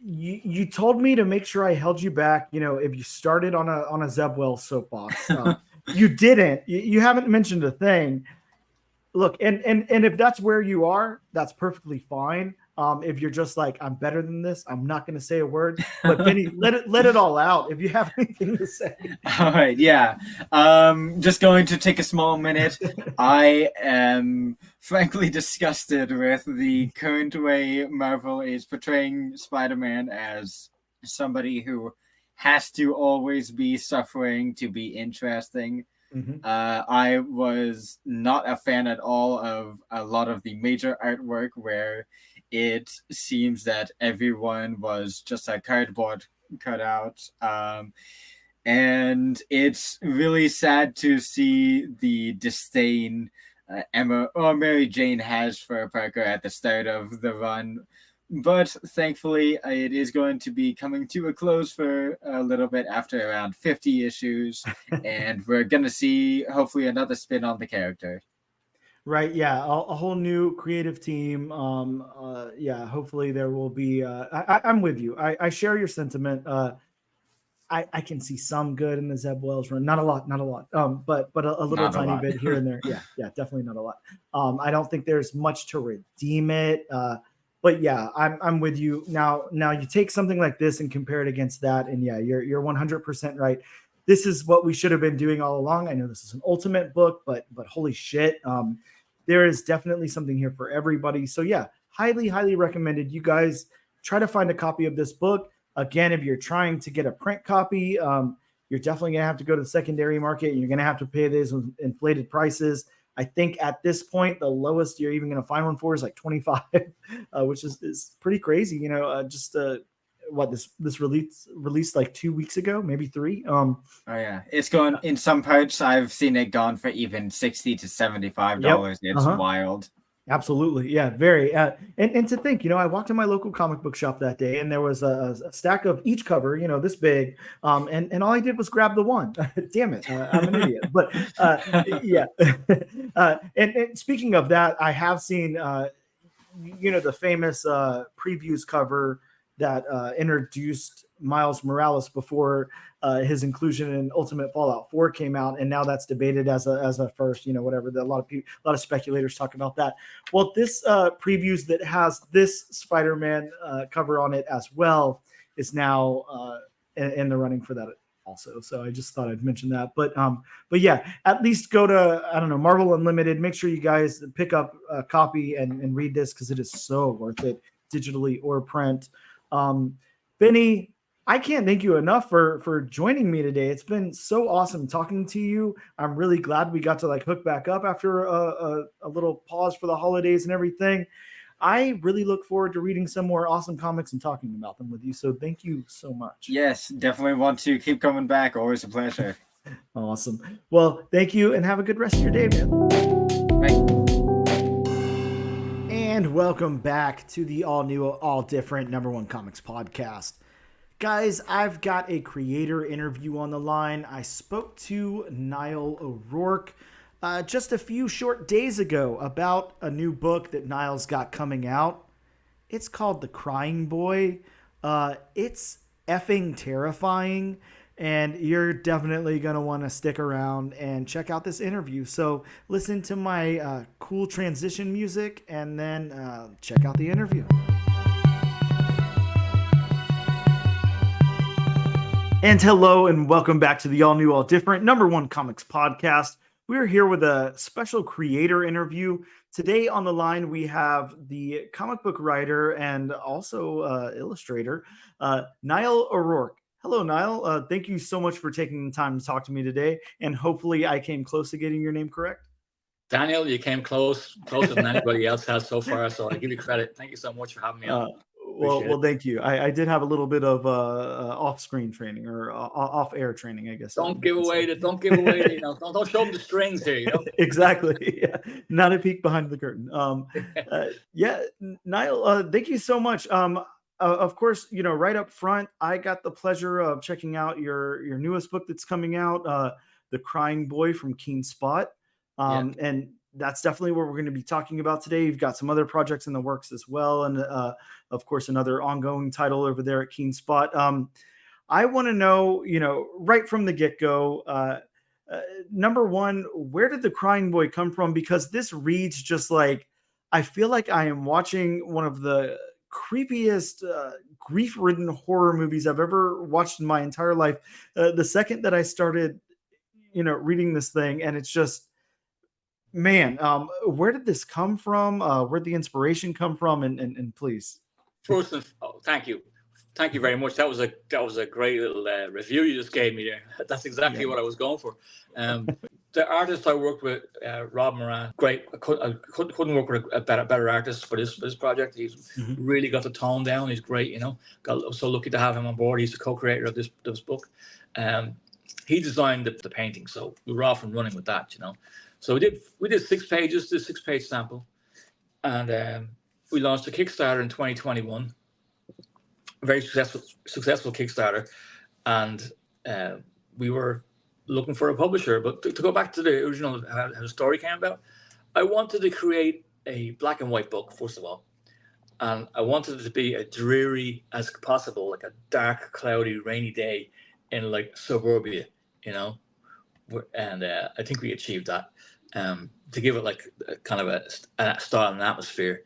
You told me to make sure I held you back, if you started on a Zeb Wells soapbox. You didn't. You haven't mentioned a thing. Look, and if that's where you are, that's perfectly fine. If you're just like, I'm better than this, I'm not going to say a word. But Benny, let it all out if you have anything to say.
All right, yeah. Just going to take a small minute. I am frankly disgusted with the current way Marvel is portraying Spider-Man as somebody who has to always be suffering to be interesting. I was not a fan at all of a lot of the major artwork where it seems that everyone was just a cardboard cutout. And it's really sad to see the disdain Emma or Mary Jane has for Parker at the start of the run. But thankfully, it is going to be coming to a close for a little bit after around 50 issues. And we're going to see, hopefully, another spin on the character.
Right. Yeah. A whole new creative team. Yeah. Hopefully there will be, I'm with you. I share your sentiment. I can see some good in the Zeb Wells run. Not a lot. But a little tiny bit here and there. Yeah. Definitely not a lot. I don't think there's much to redeem it. But yeah, I'm with you. Now you take something like this and compare it against that, and yeah, you're 100% right. This is what we should have been doing all along. I know this is an Ultimate book, but holy shit, there is definitely something here for everybody. So yeah, highly recommended. You guys try to find a copy of this book. Again, if you're trying to get a print copy, you're definitely going to have to go to the secondary market. You're going to have to pay these inflated prices. I think at this point, the lowest you're even going to find one for is like 25, which is pretty crazy. This released like 2 weeks ago, maybe 3.
Oh yeah, it's gone in some parts. I've seen it gone for even $60 to $75. Yep. It's wild.
Absolutely. Yeah, very. And to think, I walked in my local comic book shop that day and there was a stack of each cover, this big. And all I did was grab the one. Damn it. I'm an idiot. But yeah. And speaking of that, I have seen, the famous previews cover that introduced Miles Morales before his inclusion in Ultimate Fallout 4 came out, and now that's debated as a first, whatever. A lot of speculators talk about that. Well, this previews that has this Spider-Man cover on it as well is now in the running for that also. So I just thought I'd mention that. But yeah, at least go to, I don't know, Marvel Unlimited. Make sure you guys pick up a copy and read this because it is so worth it, digitally or print. Benny, I can't thank you enough for joining me today. It's been so awesome talking to you. I'm really glad we got to hook back up after a little pause for the holidays and everything. I really look forward to reading some more awesome comics and talking about them with you. So thank you so much.
Yes, definitely want to keep coming back. Always a pleasure.
Awesome. Well, thank you and have a good rest of your day, man.
Bye.
And welcome back to the all new, all different #1 Comics podcast. Guys, I've got a creator interview on the line. I spoke to Niall Orourke just a few short days ago about a new book that Niall's got coming out. It's called The Crying Boy. It's effing terrifying, and you're definitely going to want to stick around and check out this interview. So listen to my cool transition music and then check out the interview. And hello and welcome back to the all new, all different #1 Comics podcast. We're here with a special creator interview. Today on the line, we have the comic book writer and also illustrator, Niall Orourke. Hello, Niall. Thank you so much for taking the time to talk to me today. And hopefully I came close to getting your name correct.
Daniel, you came closer than anybody else has so far. So I give you credit. Thank you so much for having me on.
Well, thank you. I did have a little bit of off-screen training or off-air training, I guess.
Don't give away. Don't show them the strings here.
Exactly. Yeah. Not a peek behind the curtain. Yeah, Niall, thank you so much. Of course, right up front, I got the pleasure of checking out your newest book that's coming out, The Crying Boy from Keen Spot. And that's definitely what we're going to be talking about today. You've got some other projects in the works as well. And of course, another ongoing title over there at Keen Spot. I want to know, right from the get-go, number one, where did The Crying Boy come from? Because this reads just like, I feel like I am watching one of the creepiest, grief-ridden horror movies I've ever watched in my entire life. The second that I started, reading this thing, and it's just, man, where did this come from? Where'd the inspiration come from? And please.
First, thank you very much. That was a great little review you just gave me there. That's exactly what I was going for. The artist I worked with, Rob Moran, great. I couldn't work with a better artist for this project. He's really got the tone down. He's great. Got so lucky to have him on board. He's the co-creator of this book. He designed the painting, so we were off and running with that. So we did 6 pages, this 6-page sample, and we launched a Kickstarter in 2021. A very successful Kickstarter, and we were looking for a publisher. But to go back to the original, how the story came about, I wanted to create a black and white book, first of all, and I wanted it to be as dreary as possible, like a dark, cloudy, rainy day in suburbia, and I think we achieved that. To give it a kind of a style and atmosphere,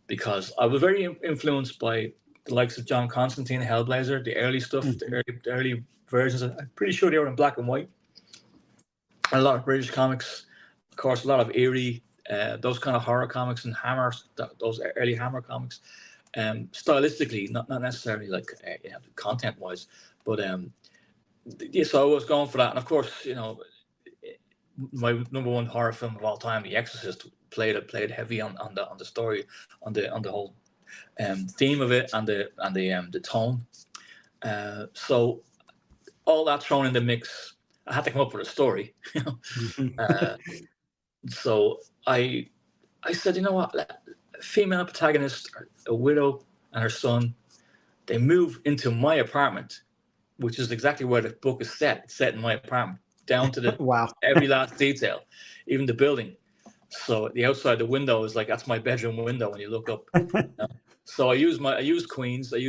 because I was very influenced by the likes of John Constantine, Hellblazer, the early stuff, the early versions. I'm pretty sure they were in black and white. A lot of British comics, of course, a lot of eerie, those kind of horror comics and Hammer, those early Hammer comics. stylistically, not necessarily like content wise, but yeah. So I was going for that, and of course, my number one horror film of all time, The Exorcist, played heavy on the story, on the whole theme of it, and the tone. So all that thrown in the mix, I had to come up with a story. So I said, you know what, a female protagonist, a widow and her son, they move into my apartment, which is exactly where the book is set. It's set in my apartment, down to the
Wow.
every last detail, even the building. So the outside the window is like, that's my bedroom window when you look up. So I used Queens. I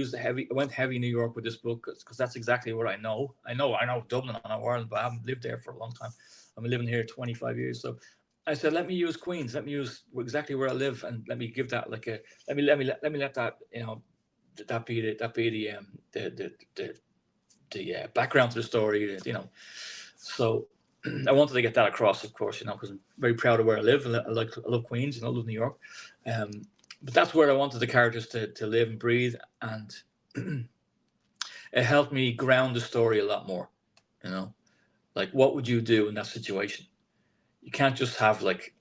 went heavy New York with this book because that's exactly what I know. I know Dublin, I know Ireland, but I haven't lived there for a long time. I've been living here 25 years. So I said, let me use Queens. Let me use exactly where I live, and let me give that like a let me let that that be the background to the story. So I wanted to get that across, of course, because I'm very proud of where I live. I love Queens, I love New York. But that's where I wanted the characters to live and breathe, and it helped me ground the story a lot more. Like, what would you do in that situation? You can't just have like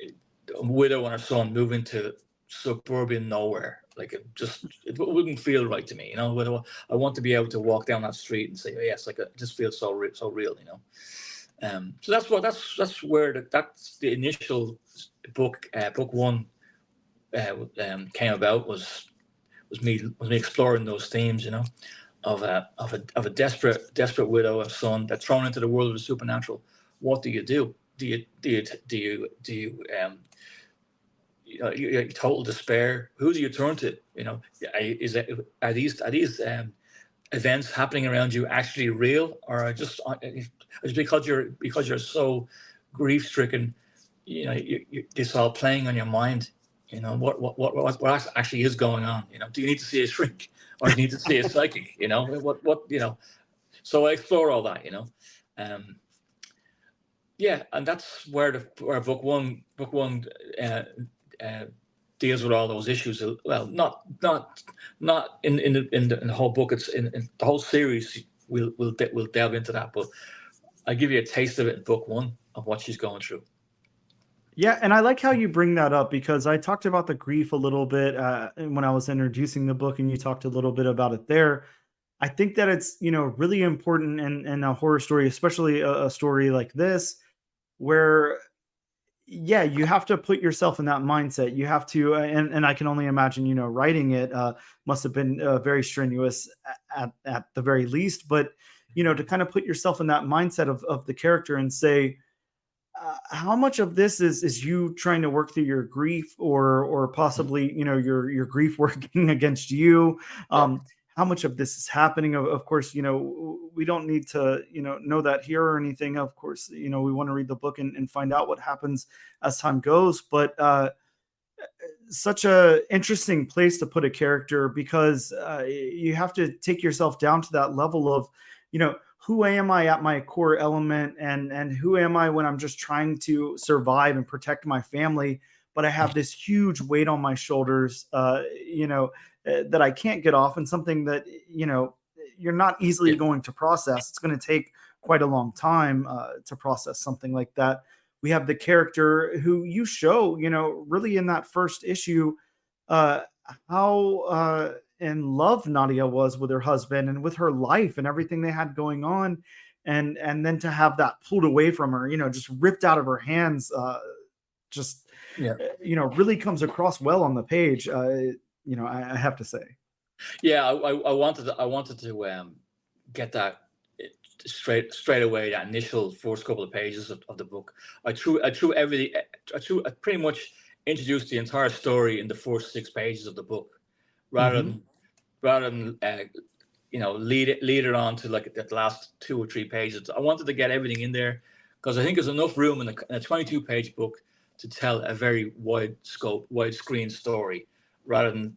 a widow and her son move into suburban nowhere. Like, it wouldn't feel right to me. I want to be able to walk down that street and say, oh, yes, like it just feels so real. So that's the initial book. Book one came about was me exploring those themes, of a desperate widow, a son that's thrown into the world of the supernatural. What do you do? You total despair. Who do you turn to? Are these events happening around you actually real, or just because you're so grief stricken? It's all playing on your mind. What actually is going on? Do you need to see a shrink, or do you need to see a psychic? So I explore all that. Yeah, and that's where book one deals with all those issues. Well, not in the whole book. It's in the whole series. We'll delve into that, but I give you a taste of it in book one of what she's going through.
Yeah, and I like how you bring that up, because I talked about the grief a little bit when I was introducing the book, and you talked a little bit about it there. I think that it's really important in a horror story, especially a story like this, where you have to put yourself in that mindset. You have to, and I can only imagine, writing it must have been very strenuous at the very least. But to kind of put yourself in that mindset of the character and say, how much of this is you trying to work through your grief, or possibly your grief working against you? How much of this is happening? Of course, we don't need to know that here or anything. Of course, we want to read the book and find out what happens as time goes. But such a interesting place to put a character, because you have to take yourself down to that level of who am I at my core element, and who am I when I'm just trying to survive and protect my family, but I have this huge weight on my shoulders, that I can't get off, and something that, you're not easily going to process. It's going to take quite a long time to process something like that. We have the character who you show, really in that first issue, how in love Nadia was with her husband and with her life and everything they had going on. And then to have that pulled away from her, just ripped out of her hands, really comes across well on the page. I have to say.
Yeah, I wanted to get that straight away. That initial first couple of pages of the book, I pretty much introduced the entire story in the first 6 pages of the book, rather than lead it on to like the last 2 or 3 pages. I wanted to get everything in there, because I think there's enough room in a 22-page book to tell a very wide screen story, rather than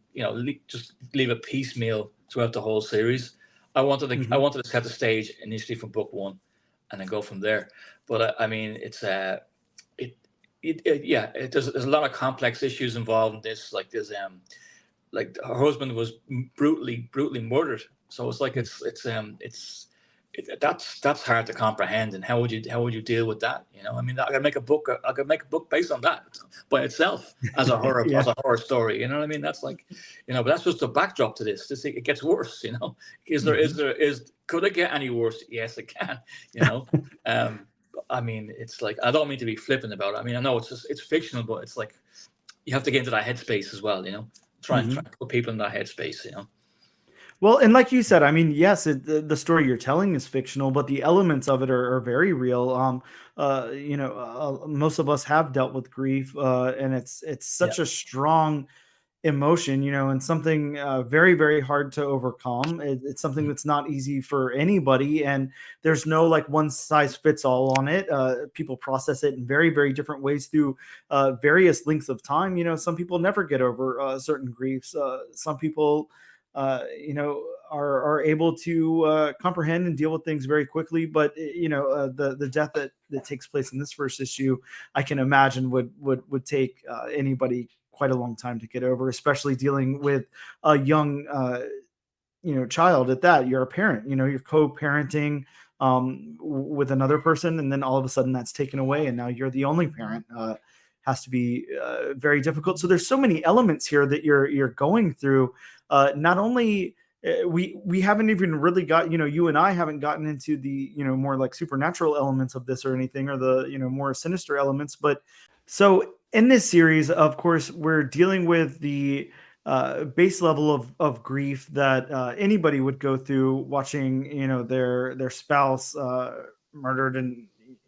just leave a piecemeal throughout the whole series. I wanted to set the stage initially from book 1, and then go from there. But I mean, it's there's a lot of complex issues involved in this. Like there's like her husband was brutally murdered. So it's like that's hard to comprehend. And how would you deal with that? You know, I mean, I could make a book based on that by itself as a horror
Yeah.
as a horror story. You know what I mean? That's like, you know, but that's just the backdrop to this. It gets worse. You know, could it get any worse? Yes, it can. You know, I mean, it's like, I don't mean to be flippant about it. I mean, I know it's fictional, but it's like you have to get into that headspace as well. You know, try and put people in that headspace. You know.
Well, and like you said, I mean, yes, the story you're telling is fictional, but the elements of it are very real. You know, most of us have dealt with grief, and it's such a strong emotion, you know, and something very, very hard to overcome. It's something that's not easy for anybody, and there's no like one size fits all on it. People process it in very, very different ways through various lengths of time. You know, some people never get over certain griefs. Some people you know, are able to comprehend and deal with things very quickly. But you know, the death that takes place in this first issue, I can imagine would take anybody quite a long time to get over, especially dealing with a young you know, child at that. You're a parent, you know, you're co-parenting with another person, and then all of a sudden that's taken away, and now you're the only parent. Has to be very difficult. So there's so many elements here that you're going through. Not only we haven't even really got, you know, you and I haven't gotten into the, you know, more like supernatural elements of this or anything, or the, you know, more sinister elements. But so in this series, of course, we're dealing with the base level of grief that anybody would go through watching, you know, their spouse murdered, and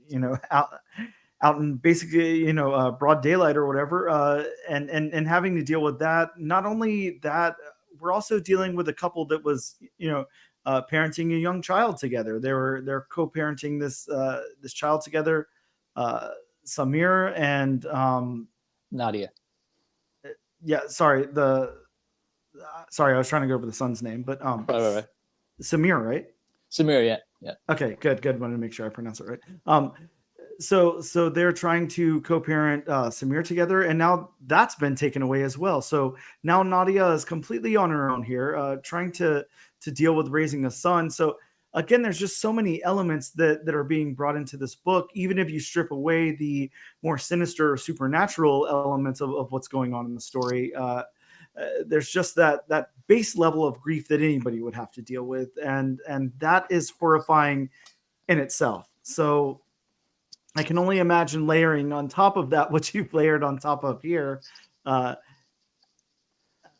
you know, out in basically, you know, broad daylight or whatever, and having to deal with that. Not only that, we're also dealing with a couple that was, you know, parenting a young child together. They're co-parenting this child together, Samir and
Nadia.
Yeah, sorry, sorry, I was trying to go over the son's name, but
Right.
Samir, right?
Samir, yeah.
Okay, good. Wanted to make sure I pronounce it right. So they're trying to co-parent Samir together, and now that's been taken away as well. So now Nadia is completely on her own here, trying to deal with raising a son. So again, there's just so many elements that are being brought into this book. Even if you strip away the more sinister, supernatural elements of what's going on in the story, there's just that base level of grief that anybody would have to deal with, and that is horrifying in itself. So I can only imagine layering on top of that what you've layered on top of here.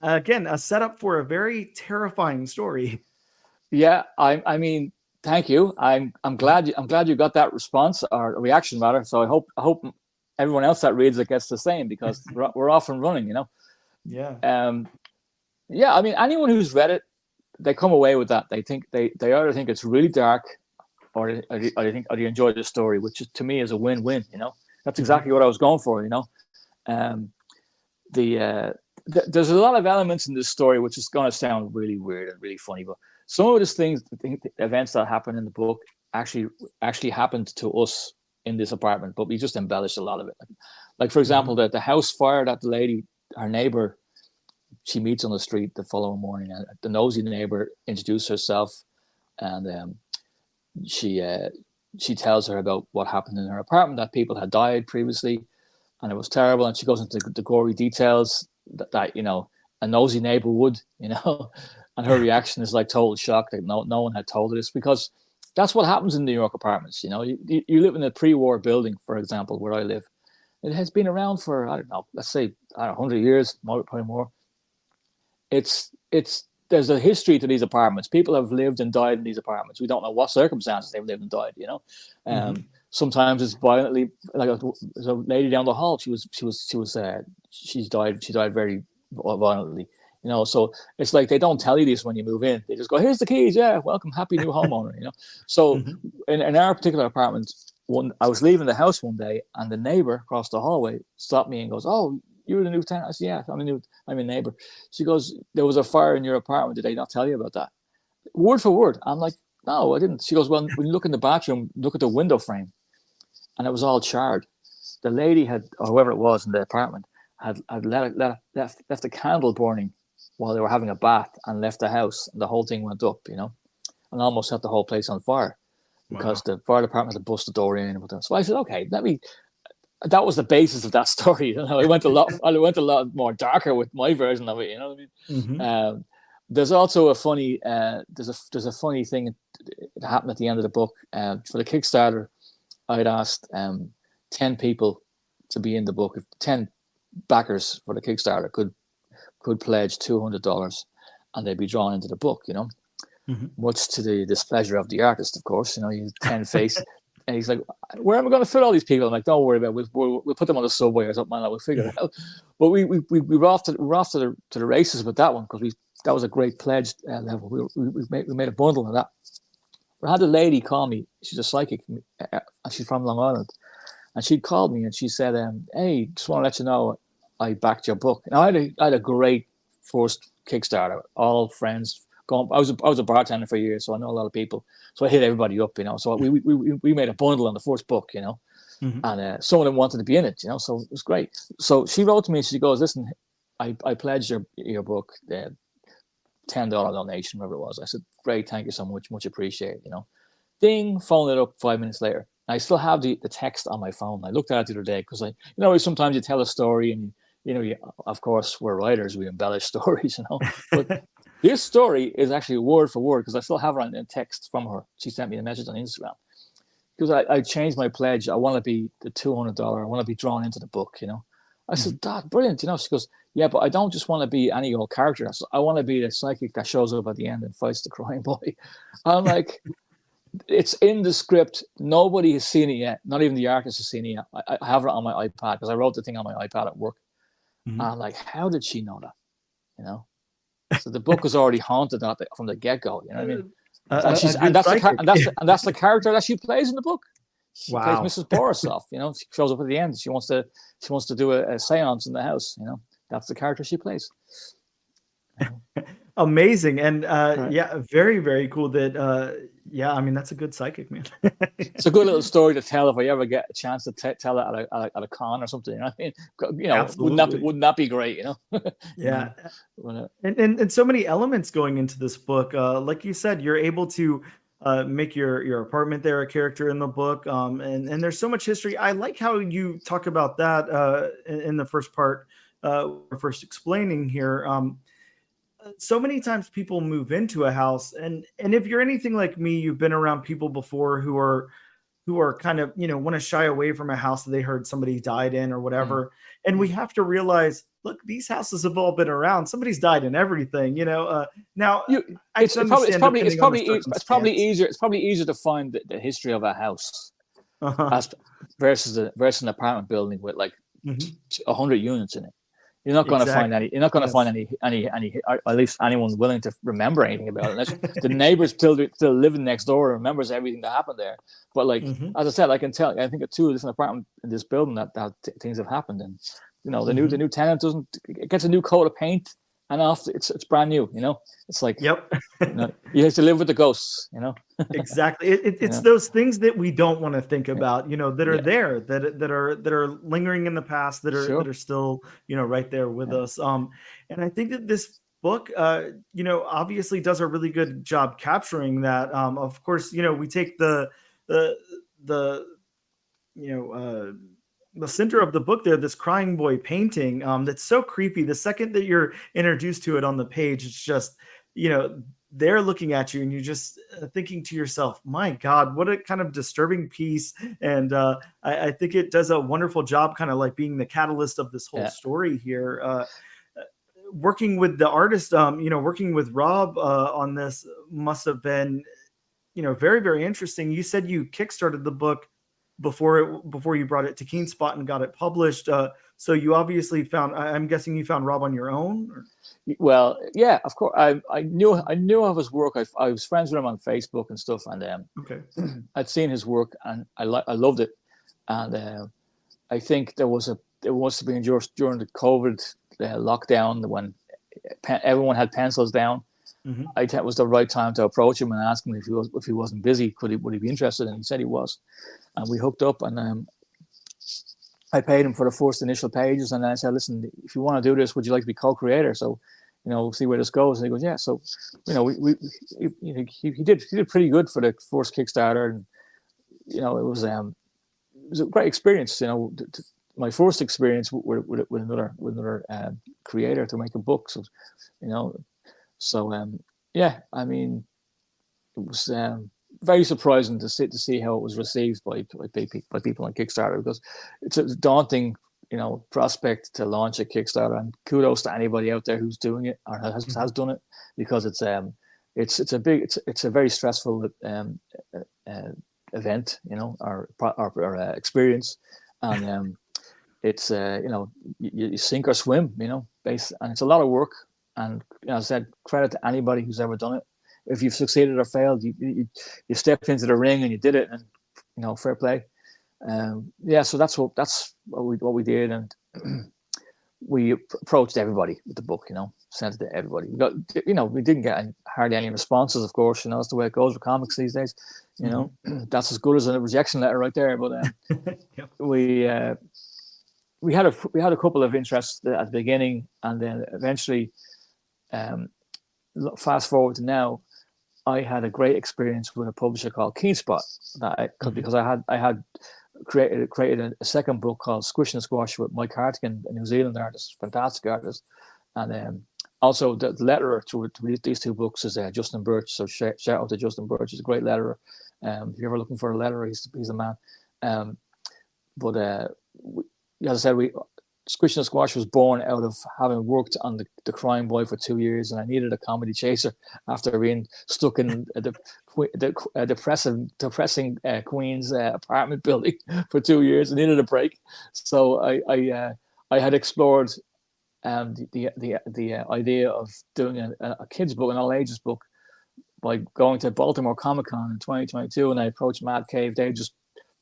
Again, a setup for a very terrifying story.
Yeah, I mean, thank you. I'm glad you got that response, or reaction rather. So I hope everyone else that reads it gets the same, because we're off and running, you know.
Yeah.
Yeah. I mean, anyone who's read it, they come away with that. They think they either think it's really dark, or they enjoy the story, which to me is a win-win. You know, that's exactly what I was going for. You know, there's a lot of elements in this story which is going to sound really weird and really funny, but some of these things, the events that happen in the book, actually happened to us in this apartment, but we just embellished a lot of it. Like for example, the house fire that the lady, our neighbor, she meets on the street the following morning, and the nosy neighbor introduced herself, and she tells her about what happened in her apartment, that people had died previously, and it was terrible. And she goes into the gory details that you know, a nosy neighbor would, you know. And her reaction is like total shock that no one had told her this, because that's what happens in New York apartments. You know, you live in a pre-war building, for example, where I live. It has been around for, I don't know, let's say 100 years, probably more. There's a history to these apartments. People have lived and died in these apartments. We don't know what circumstances they've lived and died, you know. Sometimes it's violently. Like there's a lady down the hall. She died very violently, you know. So it's like they don't tell you this when you move in. They just go, "Here's the keys. Yeah, welcome, happy new homeowner," you know. So in our particular apartment, I was leaving the house one day, and the neighbor across the hallway stopped me and goes, "Oh, you're the new tenant?" I said, "Yeah, I'm a neighbor." She goes, "There was a fire in your apartment. Did they not tell you about that?" Word for word. I'm like, "No, I didn't." She goes, "Well, when you look in the bathroom, look at the window frame," and it was all charred. The lady had, or whoever it was in the apartment, had left a candle burning while they were having a bath and left the house, and the whole thing went up, and almost set the whole place on fire because the fire department had busted the door in. So I said, okay, that was the basis of that story. I went a lot more darker with my version of it. You know what I mean?
Mm-hmm.
There's also a funny there's a funny thing that happened at the end of the book. For the Kickstarter, I'd asked 10 people to be in the book. If 10 backers for the Kickstarter could pledge $200, and they'd be drawn into the book.
Mm-hmm.
Much to the displeasure of the artist, of course. You 10 face. And he's like, where am I going to fit all these people? I'm like, don't worry about it. We'll put them on the subway or something, and we'll figure it out. But we were off to the races with that one, because that was a great pledge level. We made a bundle of that. I had a lady call me. She's a psychic. She's from Long Island, and she called me and she said, "Hey, just want to let you know I backed your book." Now I had a great first Kickstarter. All friends. I was a bartender for years, so I know a lot of people. So I hit everybody up, So we made a bundle on the first book,
Mm-hmm.
And some of them wanted to be in it, So it was great. So she wrote to me. She goes, "Listen, I pledged your book, $10 donation, whatever it was." I said, "Great, thank you so much, much appreciated." Ding, phone it up 5 minutes later. I still have the text on my phone. I looked at it the other day because sometimes you tell a story and of course we're writers, we embellish stories, But this story is actually word for word, because I still have it on text from her. She sent me a message on Instagram, because I changed my pledge. I want to be the $200. I want to be drawn into the book. I said, "Dad, brilliant." She goes, "Yeah, but I don't just want to be any old character. I want to be the psychic that shows up at the end and fights the crying boy." I'm like, it's in the script. Nobody has seen it yet. Not even the artist has seen it yet. I have it on my iPad, because I wrote the thing on my iPad at work.
Mm-hmm.
And I'm like, how did she know that? So the book was already haunted from the get-go. You know what I mean? That's the character that she plays in the book. She plays Mrs. Borisov. She shows up at the end. She wants to do a seance in the house. That's the character she plays.
Amazing. And very, very cool that that's a good psychic, man.
It's a good little story to tell if I ever get a chance to tell it at a con or something. Wouldn't that be great?
Yeah. And so many elements going into this book. Like you said, you're able to make your apartment there a character in the book. And there's so much history. I like how you talk about that in the first part, first explaining here. So many times people move into a house, and if you're anything like me, you've been around people before who are kind of, want to shy away from a house that they heard somebody died in or whatever. Mm-hmm. And we have to realize, look, these houses have all been around. Somebody's died in everything, Now it's
probably easier to find the history of a house versus an apartment building with like 100 units in it. You're not going to find any. You're not going to find any, at least anyone willing to remember anything about it. Unless the neighbors still living next door remembers everything that happened there. But as I said, I can tell. I think of 2 different apartments in this building that things have happened, and the new tenant gets a new coat of paint, and after it's brand new. It's like you have to live with the ghosts.
Exactly. It's those things that we don't want to think about. That are there, that are lingering in the past, that are still right there with us. And I think that this book, obviously does a really good job capturing that. Of course, we take the center of the book there, this crying boy painting that's so creepy. The second that you're introduced to it on the page, it's just they're looking at you, and you're just thinking to yourself, my God, what a kind of disturbing piece. And I think it does a wonderful job kind of like being the catalyst of this whole story here. Working with the artist, working with Rob on this must have been, very, very interesting. You said you kickstarted the book before you brought it to KeenSpot and got it published. So you obviously I'm guessing you found Rob on your own? Or?
Well, yeah, of course. I knew of his work. I was friends with him on Facebook and stuff, and I'd seen his work, and I loved it. And I think it must have been during the COVID lockdown when everyone had pencils down. Mm-hmm. I thought it was the right time to approach him and ask him if he wasn't busy, would he be interested? And he said he was, and we hooked up. And I paid him for the first initial pages, and I said, "Listen, if you want to do this, would you like to be co-creator?" So see where this goes. And he goes, yeah. So, he did pretty good for the first Kickstarter, and it was a great experience. My first experience with another creator to make a book. So, I mean, it was very surprising to see how it was received by people on Kickstarter, because it's a daunting prospect to launch a Kickstarter, and kudos to anybody out there who's doing it or has done it, because it's a very stressful event, or experience, and it's you sink or swim, and it's a lot of work. And as I said, credit to anybody who's ever done it. If you've succeeded or failed, you stepped into the ring and you did it, and fair play. So that's what we did, and we approached everybody with the book. Sent it to everybody. We got, we didn't get hardly any responses, of course. That's the way it goes with comics these days. That's as good as a rejection letter right there. But
Yep.
we had a couple of interests at the beginning, and then eventually, fast forward to now, I had a great experience with a publisher called Keenspot, because I had created a second book called Squish and Squash with Mike Hartigan, a New Zealand artist, fantastic artist, and also the letterer to these two books is Justin Birch. So shout out to Justin Birch. He's a great letterer. If you're ever looking for a letterer, he's the man. But as I said, Squish and Squash was born out of having worked on the Crime Boy for 2 years, and I needed a comedy chaser after being stuck in the depressing Queens apartment building for 2 years. I needed a break, so I had explored the idea of doing a kids book, an all ages book, by going to Baltimore Comic Con in 2022, and I approached Mad Cave. They just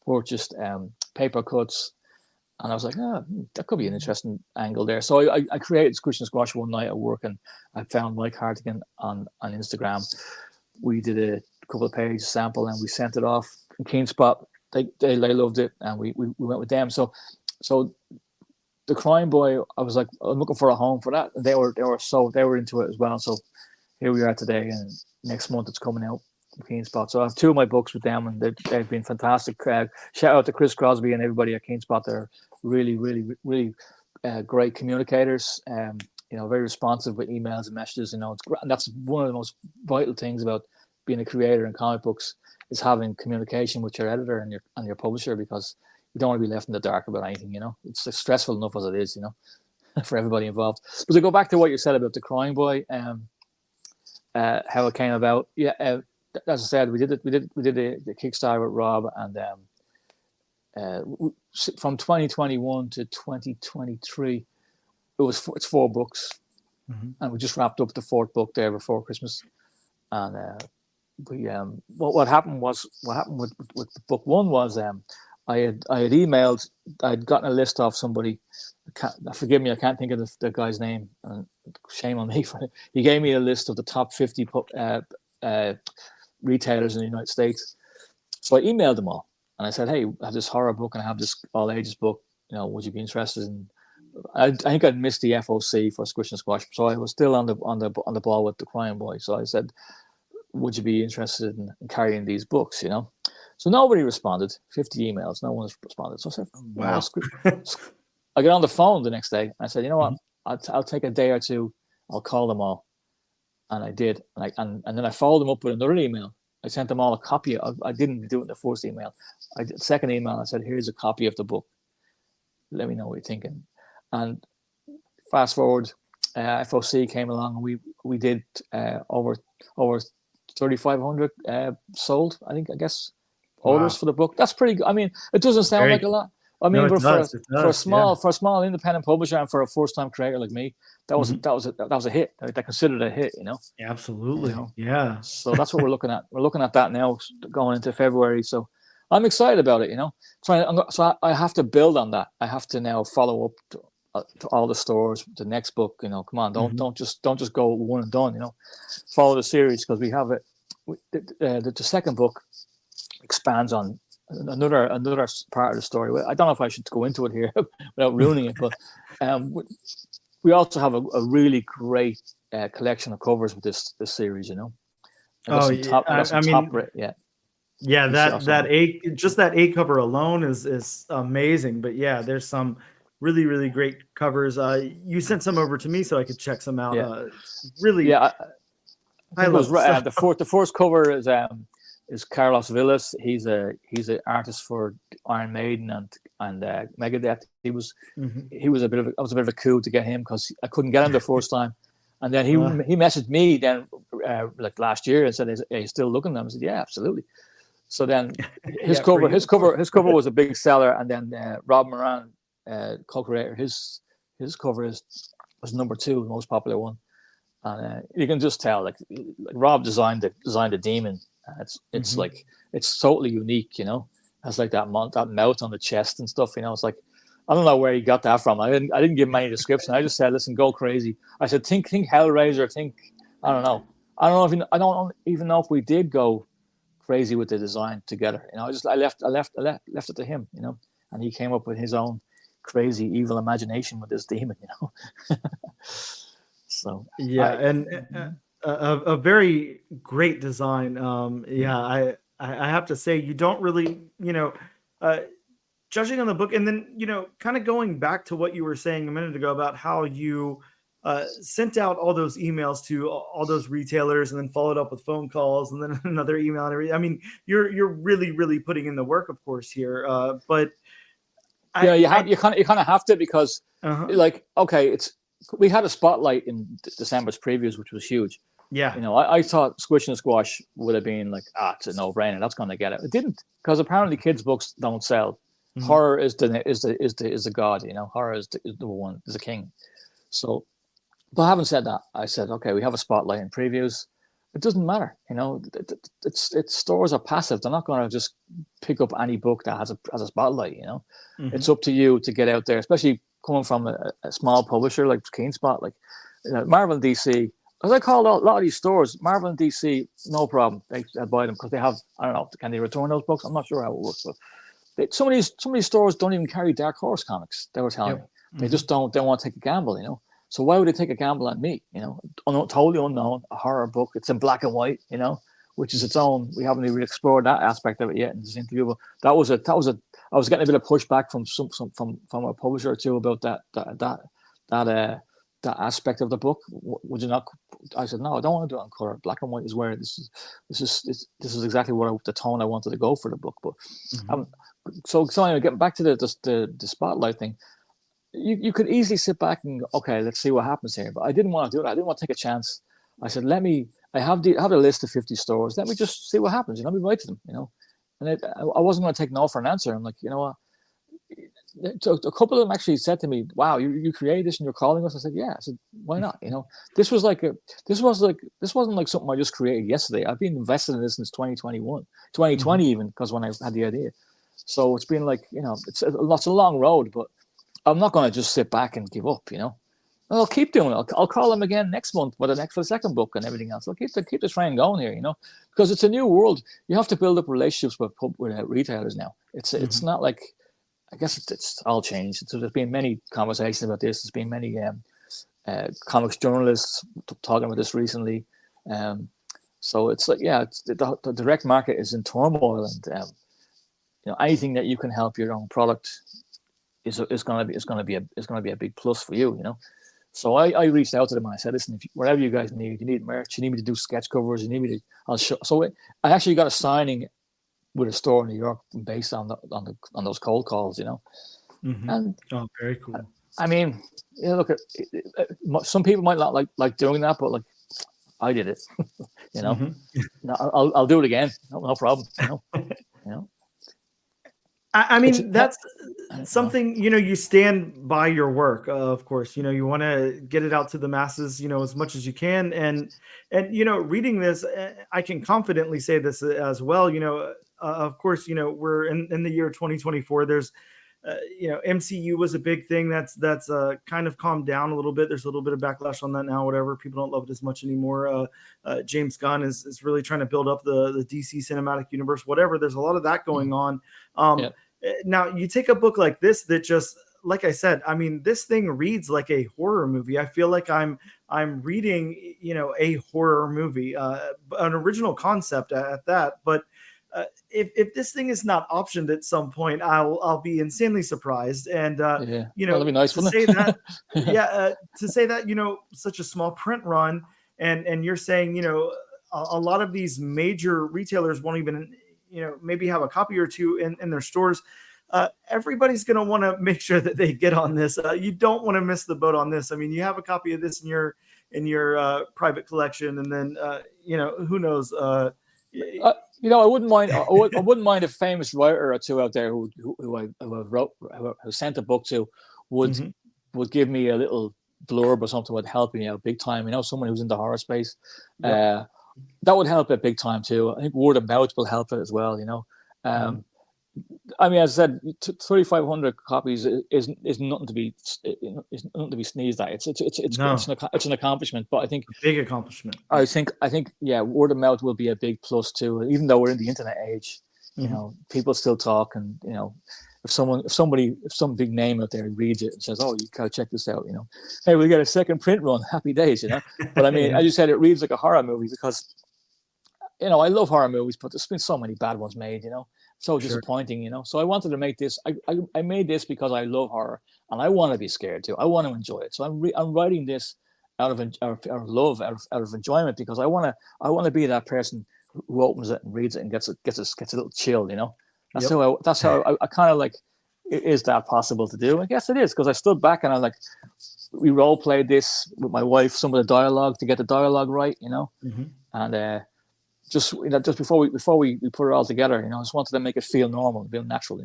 purchased paper cuts. And I was like, that could be an interesting angle there. So I created Squish and Squash one night at work, and I found Mike Hartigan on Instagram. We did a couple of page sample, and we sent it off. And Keenspot, they loved it, and we went with them. So the Crime Boy, I was like, I'm looking for a home for that. And they were into it as well. So here we are today, and next month it's coming out. Keenspot. So I have two of my books with them, and they've been fantastic. Shout out to Chris Crosby and everybody at Keenspot. They're really, really, really great communicators. Very responsive with emails and messages. It's great. And that's one of the most vital things about being a creator in comic books, is having communication with your editor and your publisher, because you don't want to be left in the dark about anything. It's stressful enough as it is. For everybody involved. But to go back to what you said about the Crime Boy, how it came about. As I said, we did the Kickstarter with Rob, and from 2021 to 2023, it's 4 books, and we just wrapped up the 4th book there before Christmas. And what happened with book 1 was I had emailed, I'd gotten a list off somebody. Forgive me, I can't think of the guy's name. Shame on me for it. He gave me a list of the top 50 retailers in the United States. So I emailed them all, and I said, hey, I have this horror book and I have this all ages book, would you be interested in? I think I'd missed the FOC for Squish and Squash, so I was still on the ball with the Crime Boy. So I said, would you be interested in carrying these books? So nobody responded. 50 emails, no one responded. So I said, wow. I get on the phone the next day, and I said, you know what, I'll take a day or two, I'll call them all. And I did, and then I followed them up with another email. I sent them all a copy. I didn't do it in the first email. I did the second email. I said, "Here's a copy of the book. Let me know what you're thinking." And fast forward, FOC came along, and we did over 3,500 sold. I guess orders for the book. That's pretty good. I mean, it doesn't sound like a lot. I mean,
no,
for a small independent publisher and for a first-time creator like me, that was a hit. I considered it a hit,
Absolutely, yeah.
So that's what we're looking at. We're looking at that now, going into February. So I'm excited about it. So I have to build on that. I have to now follow up to all the stores. The next book, come on, don't just go one and done. Follow the series, because we have it. The second book expands on another part of the story. I don't know if I should go into it here without ruining it, but we also have a really great collection of covers with this series. You know, I
Oh,
got some
I
top,
mean,
yeah.
yeah,
You saw
that
some.
A cover alone is amazing. But yeah, there's some really, really great covers. You sent some over to me so I could check some out.
Yeah.
Really
Yeah, I
high
think it was
level stuff.
the first cover is Carlos Villas. He's an artist for Iron Maiden and Megadeth. He was a bit of a coup to get him because I couldn't get him the first time, and then he messaged me then like last year and said, "Are you still looking at them?" I said, "Yeah, absolutely." So then his cover was a big seller, and then Rob Moran, co-creator, his cover was number 2, the most popular one. And you can just tell, like Rob designed the demon. It's like it's totally unique, you know. Has like that mouth on the chest and stuff, you know. It's like I don't know where he got that from. I didn't give him any description. I just said, "Listen, go crazy." I said, "Think Hellraiser. Think I don't know. I don't even know if we did go crazy with the design together. You know, I left it to him, you know, and he came up with his own crazy evil imagination with this demon, you know." So
yeah, and a very great design. I have to say, you don't really, you know, judging on the book, and then, you know, kind of going back to what you were saying a minute ago about how you sent out all those emails to all those retailers and then followed up with phone calls and then another email and everything. I mean, you're really, really putting in the work, of course, here. But
you kind of have to, because like, okay, we had a spotlight in December's previews, which was huge.
Yeah.
You know, I thought Squish and Squash would have been like, it's a no-brainer. That's going to get it. It didn't, because apparently kids' books don't sell. Horror is the god. You know, horror is the one, is the king. So, but having said that, I said, okay, we have a spotlight in previews. It doesn't matter. You know, it's stores are passive. They're not going to just pick up any book that has a spotlight. You know, it's up to you to get out there, especially coming from a small publisher like Keenspot, like Marvel and DC. As I call a lot of these stores, Marvel and DC, no problem. They buy them because they have, I don't know, can they return those books? I'm not sure how it works, but some of these stores don't even carry Dark Horse comics. They were telling me they just don't want to take a gamble, you know. So why would they take a gamble on me? You know, totally unknown, a horror book. It's in black and white, you know, which is its own. We haven't even explored that aspect of it yet in this interview. But I was getting a bit of pushback from a publisher or two about that aspect of the book. Would you not? I said, no, I don't want to do it on color. Black and white is where this is exactly what the tone I wanted to go for the book. But so anyway, getting back to the spotlight thing, you could easily sit back and okay, let's see what happens here. But I didn't want to do it. I didn't want to take a chance. I said, I have a list of 50 stores. Let me just see what happens. You know, let me write to them. You know, and I wasn't going to take no for an answer. I'm like, you know what? So a couple of them actually said to me, "Wow, you created this and you're calling us." I said, "Yeah." I said, "Why not?" You know, this wasn't like something I just created yesterday. I've been invested in this since 2021, 2020 even, because when I had the idea. So it's been like, you know, it's a long road, but I'm not going to just sit back and give up. You know, I'll keep doing it. I'll call them again next month for the second book and everything else. I'll keep the train going here. You know, because it's a new world. You have to build up relationships with retailers now. It's not like. I guess it's all changed. So there's been many conversations about this. There's been many comics journalists talking about this recently. So it's like, yeah, the direct market is in turmoil, and you know, anything that you can help your own product is going to be a big plus for you. You know. So I reached out to them and I said, listen, whatever you guys need, you need merch, you need me to do sketch covers, you need me to, I'll show. So I actually got a signing with a store in New York based on those cold calls, you know. And
very cool.
I mean, you know, look, some people might not like doing that, but like I did it, you know. I'll do it again, no problem, you know. You know.
I mean, that's something, you know, you stand by your work, of course, you know, you want to get it out to the masses, you know, as much as you can. And, you know, reading this, I can confidently say this as well, you know, of course, you know, we're in the year 2024. There's, you know, MCU was a big thing that's kind of calmed down a little bit. There's a little bit of backlash on that now, whatever. People don't love it as much anymore. James Gunn is really trying to build up the DC cinematic universe, whatever. There's a lot of that going on. Now you take a book like this that just like I said, I mean, this thing reads like a horror movie. I feel like I'm reading, a horror movie, an original concept at that. But if this thing is not optioned at some point, I'll be insanely surprised. And
that'd be nice,
to
wouldn't
say
it?
that, to say that, such a small print run, and you're saying, a lot of these major retailers won't even, maybe have a copy or two in their stores. Everybody's going to want to make sure that they get on this. You don't want to miss the boat on this. I mean, you have a copy of this in your private collection, and then who knows.
I wouldn't mind. I wouldn't mind a famous writer or two out there who sent a book to would give me a little blurb or something, would help me out big time. Someone who's in the horror space. Yep. That would help it big time too. I think word of mouth will help it as well. I mean, as I said, 3,500 copies is nothing to be sneezed at. It's an accomplishment, but I think
a big accomplishment.
I think word of mouth will be a big plus too. Even though we're in the internet age, people still talk, and if some big name out there reads it and says, "Oh, you gotta check this out," hey, we got a second print run, happy days, But I mean, as you said, it reads like a horror movie because, I love horror movies, but there's been so many bad ones made, so disappointing, So I wanted to make this. I made this because I love horror and I want to be scared too. I want to enjoy it. So I'm writing this out of love, out of enjoyment, because I want to be that person who opens it and reads it and gets a little chill, That's how I kind of like. Is that possible to do? I guess it is, because I stood back and we role played this with my wife, some of the dialogue to get the dialogue right, and. Just before we put it all together, I just wanted to make it feel normal, feel natural,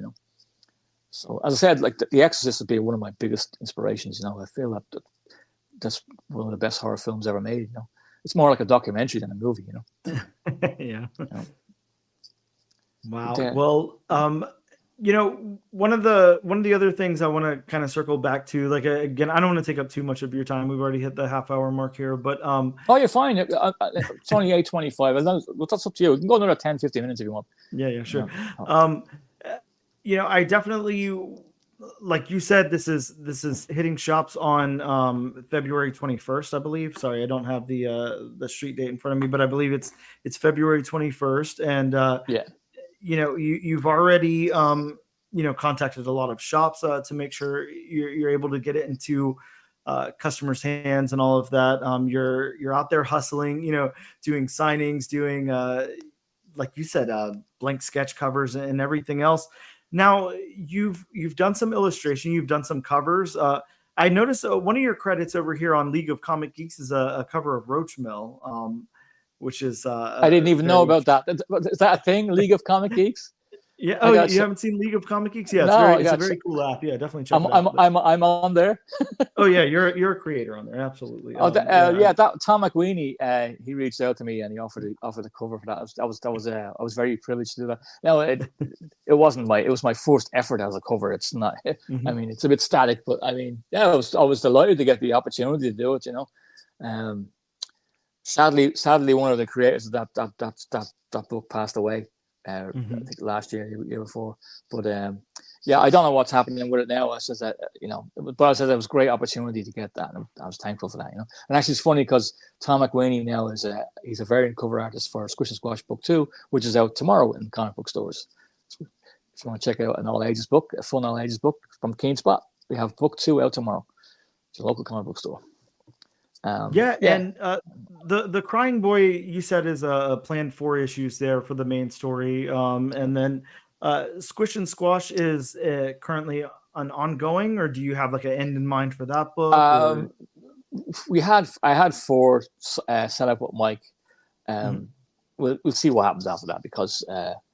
So as I said, like The Exorcist would be one of my biggest inspirations. I feel that's one of the best horror films ever made. It's more like a documentary than a movie.
Yeah. Wow. Well, one of the other things I want to kind of circle back to, like, again, I don't want to take up too much of your time. We've already hit the half-hour mark here, but
oh, you're fine. It's only 8:25. Well, that's up to you. We can go another 10-15 minutes if you want.
Yeah, sure. I definitely, like you said, this is hitting shops on February 21st, I believe. Sorry, I don't have the street date in front of me, but I believe it's February 21st, and you've already contacted a lot of shops to make sure you're able to get it into customers' hands and all of that. You're out there hustling, doing signings, doing like you said, blank sketch covers and everything else. Now you've done some illustration, you've done some covers. I noticed one of your credits over here on League of Comic Geeks is a cover of Roach Mill. Which is
I didn't even know about that. Is that a thing, League of Comic Geeks?
Yeah. Oh, you haven't seen League of Comic Geeks? Yeah, it's a very cool app. Yeah, definitely check it out.
I'm on there.
Oh yeah, you're a creator on there. Absolutely.
That Tom McWeeny, he reached out to me and he offered a cover for that. I was very privileged to do that. No, it wasn't it was my first effort as a cover. It's not. I mean, it's a bit static, but I mean, I was delighted to get the opportunity to do it. Sadly, one of the creators of that book passed away. I think last year, year before. But I don't know what's happening with it now. I said that but I said it was a great opportunity to get that, and I was thankful for that. And actually, it's funny because Tom McWeeny now he's a variant cover artist for Squish and Squash Book 2, which is out tomorrow in comic book stores. So if you want to check out an all ages book, a fun all ages book from Keen Spot, we have Book 2 out tomorrow. It's a local comic book store.
And the Crying Boy, you said, is planned 4 issues there for the main story, and then Squish and Squash is currently an ongoing, or do you have like an end in mind for that book?
I had 4 set up with Mike. We'll see what happens after that, because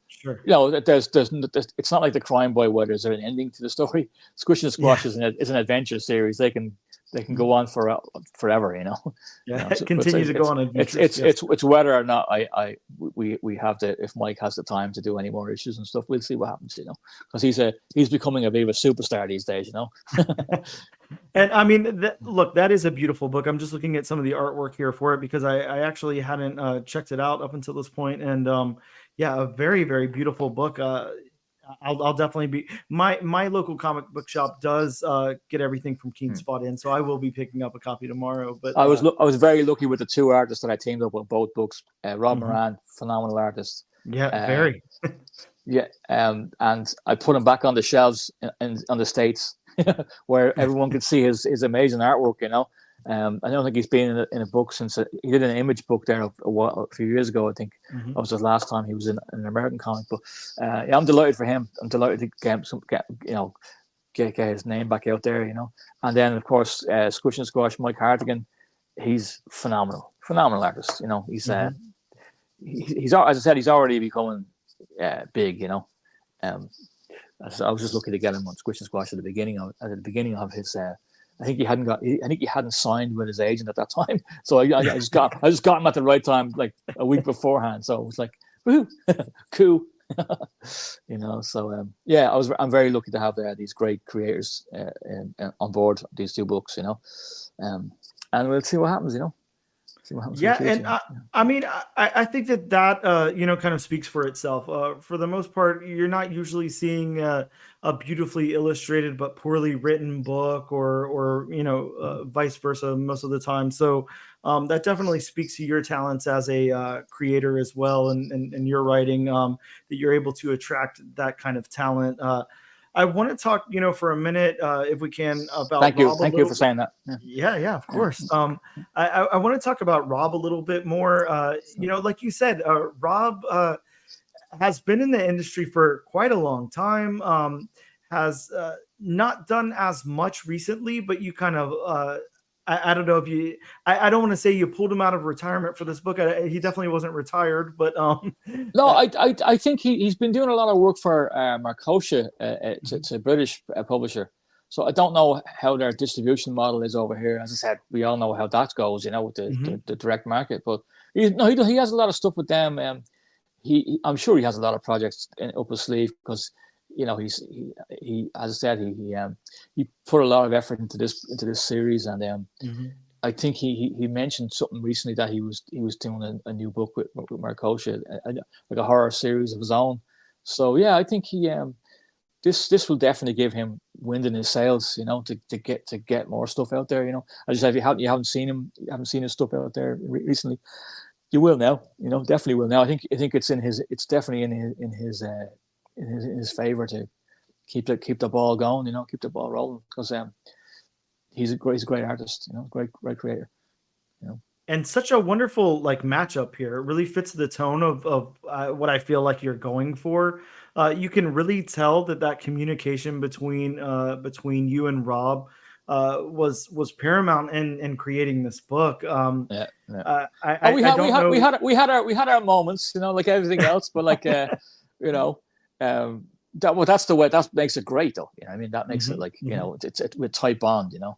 sure,
there's it's not like the Crying Boy where there's an ending to the story. Squish and Squash is an adventure series. They can go on forever,
continue to go on adventures.
It's whether or not we have if Mike has the time to do any more issues and stuff. We'll see what happens, because he's becoming a bit of a superstar these days,
And I mean, look, that is a beautiful book. I'm just looking at some of the artwork here for it, because I actually hadn't checked it out up until this point, and a very, very beautiful book. I'll definitely be my local comic book shop does get everything from Keen Spot in, so I will be picking up a copy tomorrow. But
I was very lucky with the two artists that I teamed up with both books. Rob
Mhm.
Moran, phenomenal artist.
yeah, very.
Yeah, and I put him back on the shelves on the States where everyone could see his amazing artwork. You know, I don't think he's been in a book since he did an Image book there a few years ago. I think
Mhm.
that was the last time he was in an American comic book. Yeah, I'm delighted for him. I'm delighted to get his name back out there. You know, and then of course Squish and Squash, Mike Hartigan, he's phenomenal artist. You know,
Mhm.
he's as I said, he's already becoming big. You know. So I was just lucky to get him on Squish and Squash at the beginning of his. I think he hadn't signed with his agent at that time, so I just got him at the right time, like a week beforehand. So it was like, woohoo, cool, you know. So yeah, I'm very lucky to have these great creators on board these two books, you know, and we'll see what happens, you know. See what happens in the
Yeah,
future.
and I mean, I think that you know, kind of speaks for itself. For the most part, you're not usually seeing a beautifully illustrated but poorly written book, or you know, vice versa most of the time. So that definitely speaks to your talents as a creator as well, and your writing, that you're able to attract that kind of talent. I want to talk, you know, for a minute, if we can, about Rob a
Thank you
little
for
bit.
saying that.
Yeah, of course. I want to talk about Rob a little bit more. You know, like you said, Rob has been in the industry for quite a long time. Has not done as much recently, but you kind of, I don't know if you, I don't want to say you pulled him out of retirement for this book. He definitely wasn't retired, but
No, I think he's been doing a lot of work for Marcosia, it's a British publisher. So I don't know how their distribution model is over here. As I said, we all know how that goes, you know, with the direct market. But he has a lot of stuff with them. I'm sure he has a lot of projects up his sleeve because, you know, he as I said, he put a lot of effort into this series, and
Mhm.
I think he mentioned something recently that he was doing a new book with Marcosia, like a horror series of his own. So yeah, I think this will definitely give him wind in his sails, you know, to get more stuff out there. You know, as you said, if you haven't seen his stuff out there recently, you will now. You know, definitely will now. I think it's definitely in his favor to keep the ball going. You know, keep the ball rolling because he's a great artist. You know, great creator. You know.
And such a wonderful like matchup here. It really fits the tone of what I feel like you're going for. You can really tell that communication between you and Rob was paramount in creating this book.
Yeah. Oh,
I don't know.
we had our moments, you know, like everything else, but like you know, that's the way that makes it great, though. You know, I mean, that makes it like you know, it's with tight bond, you know.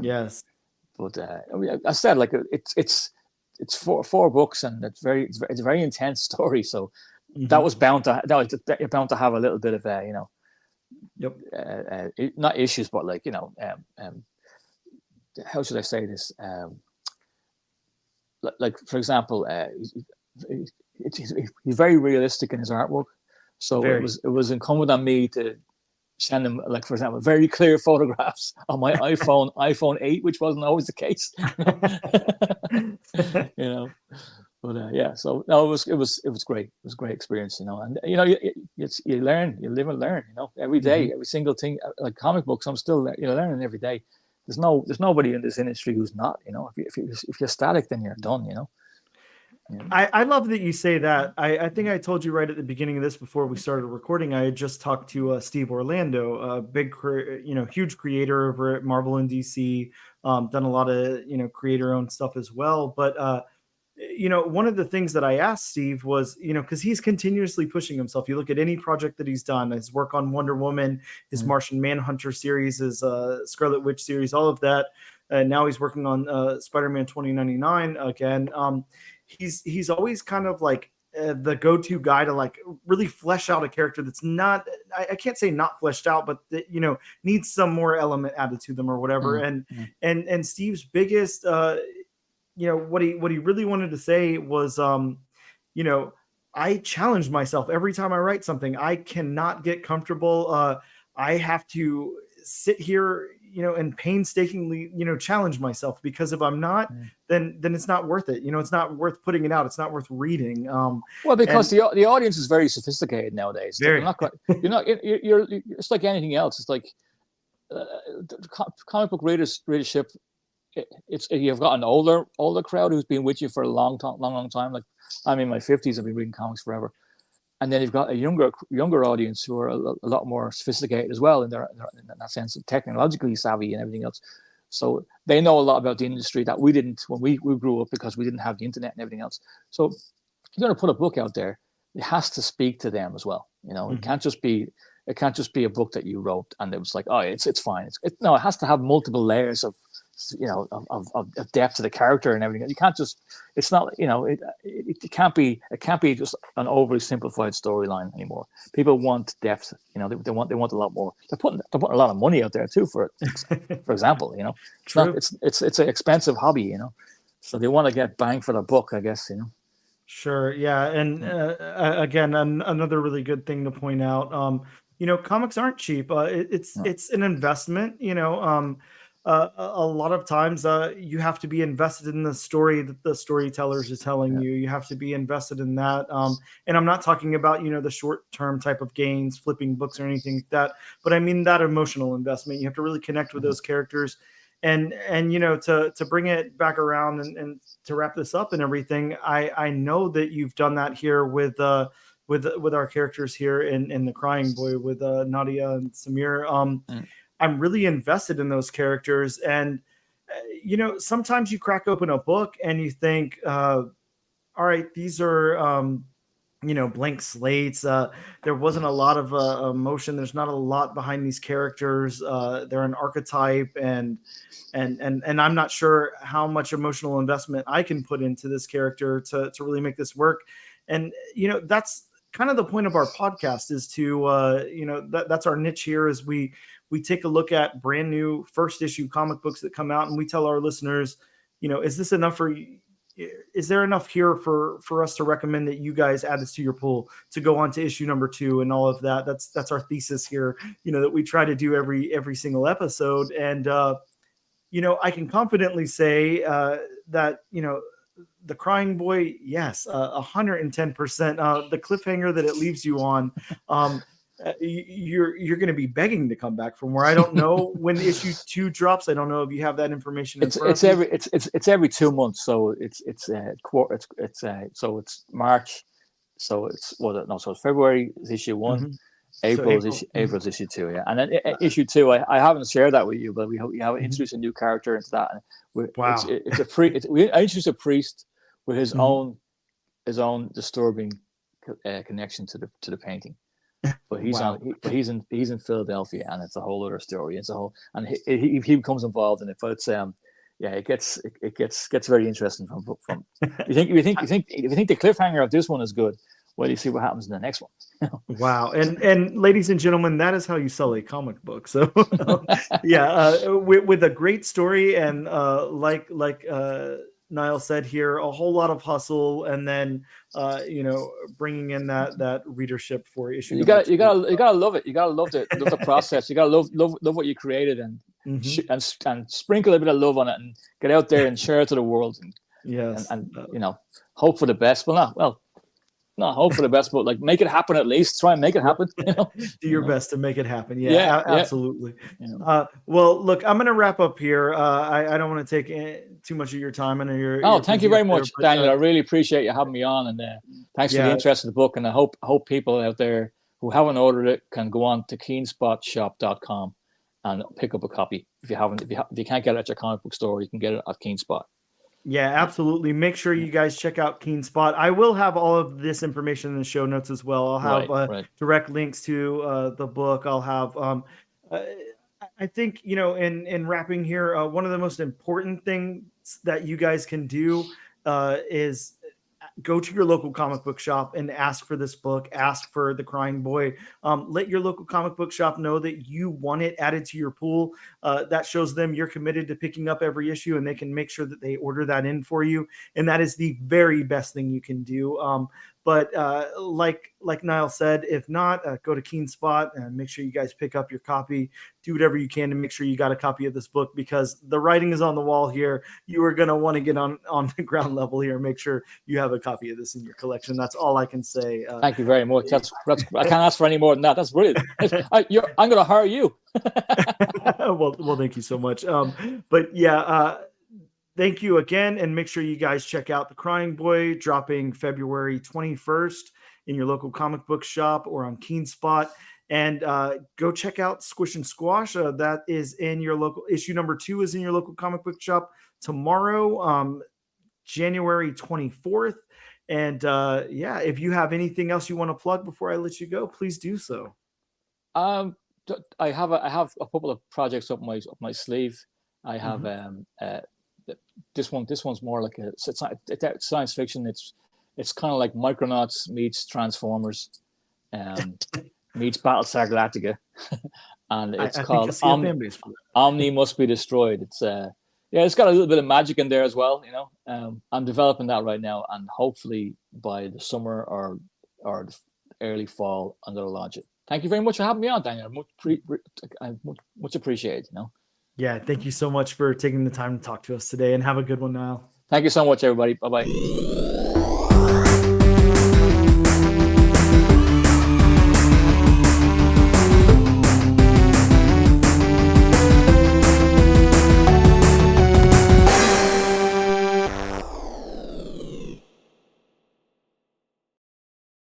Yes.
But I said, like it's four books, and it's a very intense story. So that was bound to have a little bit of you know,
Yep.
not issues, but like you know, how should I say this? Like for example, he's very realistic in his artwork. So
Very.
it was incumbent on me to send him, like for example, very clear photographs on my iPhone 8, which wasn't always the case. You know, but yeah. So no, it was great. It was a great experience, you know. And you know, you learn, you live and learn. You know, every day, every single thing. Like comic books, I'm still learning every day. There's nobody in this industry who's not. You know, if you're static, then you're done. You know. Yeah.
I love that you say that. I think I told you right at the beginning of this before we started recording. I had just talked to Steve Orlando, a big, huge creator over at Marvel and DC. Done a lot of creator-owned stuff as well. But one of the things that I asked Steve was, because he's continuously pushing himself. You look at any project that he's done, his work on Wonder Woman, his Martian Manhunter series, his Scarlet Witch series, all of that. Now he's working on Spider-Man 2099 again. He's always kind of like the go-to guy to like really flesh out a character that's not, I can't say not fleshed out, but that, needs some more element added to them or whatever. And Steve's biggest, what he really wanted to say was, I challenge myself every time I write something. I cannot get comfortable. I have to sit here, and painstakingly, challenge myself, because if I'm not, then it's not worth it. It's not worth putting it out. It's not worth reading.
Well, because
and
the audience is very sophisticated nowadays.
very,
They're not quite, you're it's like anything else. It's like comic book readership. You've got an older crowd who's been with you for a long time. Like I'm in my 50s, I've been reading comics forever, and then you've got a younger audience who are a lot more sophisticated as well in that sense of technologically savvy and everything else. So they know a lot about the industry that we didn't when we grew up, because we didn't have the internet and everything else. So if you're going to put a book out there, it has to speak to them as well. It can't just be a book that you wrote and it was like, oh, it's fine. No, it has to have multiple layers of depth to the character and everything. You can't just, it's not, it can't be just an overly simplified storyline anymore. People want depth, they want a lot more. They're putting a lot of money out there too for example,
True.
It's an expensive hobby, so they want to get bang for the buck, I guess,
Sure. Yeah. And again, another really good thing to point out, comics aren't cheap. It's an investment, a lot of times you have to be invested in the story that the storytellers are telling you. You have to be invested in that. And I'm not talking about, the short-term type of gains, flipping books or anything like that, but I mean that emotional investment. You have to really connect with those characters. And to bring it back around and to wrap this up and everything, I know that you've done that here with our characters here in The Crying Boy with Nadia and Samir. I'm really invested in those characters, and sometimes you crack open a book and you think, all right, these are blank slates. There wasn't a lot of emotion. There's not a lot behind these characters. They're an archetype, and I'm not sure how much emotional investment I can put into this character to really make this work. And that's kind of the point of our podcast, is to that's our niche here, is we take a look at brand new first issue comic books that come out, and we tell our listeners, is this enough for you? Is there enough here for us to recommend that you guys add this to your pool to go on to issue number 2 and all of that? That's our thesis here, that we try to do every single episode. And I can confidently say that The Crying Boy, yes, 110%. The cliffhanger that it leaves you on, you're going to be begging to come back from where. I don't know when issue 2 drops. I don't know if you have that information.
It's every 2 months, so it's March, so it's February is issue 1, April's issue 2, yeah, and then issue 2. I haven't shared that with you, but we have introduced a new character into that. And I introduced a priest with his own disturbing connection to the painting. But he's in Philadelphia, and it's a whole other story. And he becomes involved in it. But it's it gets very interesting from you think the cliffhanger of this one is good. Well, you see what happens in the next one.
Wow. And ladies and gentlemen, that is how you sell a comic book. So with a great story, and like Niall said here, a whole lot of hustle, and then bringing in that readership for issue.
You gotta love it. You gotta love the process. You gotta love what you created, and and sprinkle a bit of love on it, and get out there and share it to the world. And hope for the best. Not hope for the best, but like make it happen at least. Try and make it happen.
Do your best to make it happen. Yeah, absolutely. Yeah. Well, look, I'm going to wrap up here. I don't want to take too much of your time. I know you're
thank you very much, Daniel. I really appreciate you having me on, and thanks for the interest in the book. And I hope people out there who haven't ordered it can go on to keenspotshop.com and pick up a copy. If you can't get it at your comic book store, you can get it at Keenspot.
Yeah, absolutely. Make sure you guys check out Keenspot. I will have all of this information in the show notes as well. I'll have direct links to the book. I'll have, I think, in wrapping here, one of the most important things that you guys can do is go to your local comic book shop and ask for this book. Ask for The Crying Boy. Let your local comic book shop know that you want it added to your pool. That shows them you're committed to picking up every issue, and they can make sure that they order that in for you. And that is the very best thing you can do. But like Niall said, if not, go to Keen Spot and make sure you guys pick up your copy. Do whatever you can to make sure you got a copy of this book, because the writing is on the wall here. You are going to want to get on the ground level here and make sure you have a copy of this in your collection. That's all I can say.
Thank you very much. That's I can't ask for any more than that. That's brilliant. I'm going to hire you.
well, thank you so much. But yeah, thank you again, and make sure you guys check out The Crying Boy, dropping February 21st in your local comic book shop or on Keen Spot. And go check out Squish and Squash. That is in your local, issue number 2 is in your local comic book shop tomorrow, January 24th. And yeah, if you have anything else you want to plug before I let you go, please do so.
I have a couple of projects up my sleeve. I have this one's more like it's science fiction. It's kind of like Micronauts meets Transformers, meets Battlestar Galactica, and it's called Omni Must Be Destroyed. It's it's got a little bit of magic in there as well. You know, I'm developing that right now, and hopefully by the summer or the early fall, I'm going to launch it. Thank you very much for having me on, Daniel. Much appreciated. You know.
Yeah, thank you so much for taking the time to talk to us today, and have a good one, Niall.
Thank you so much, everybody. Bye-bye.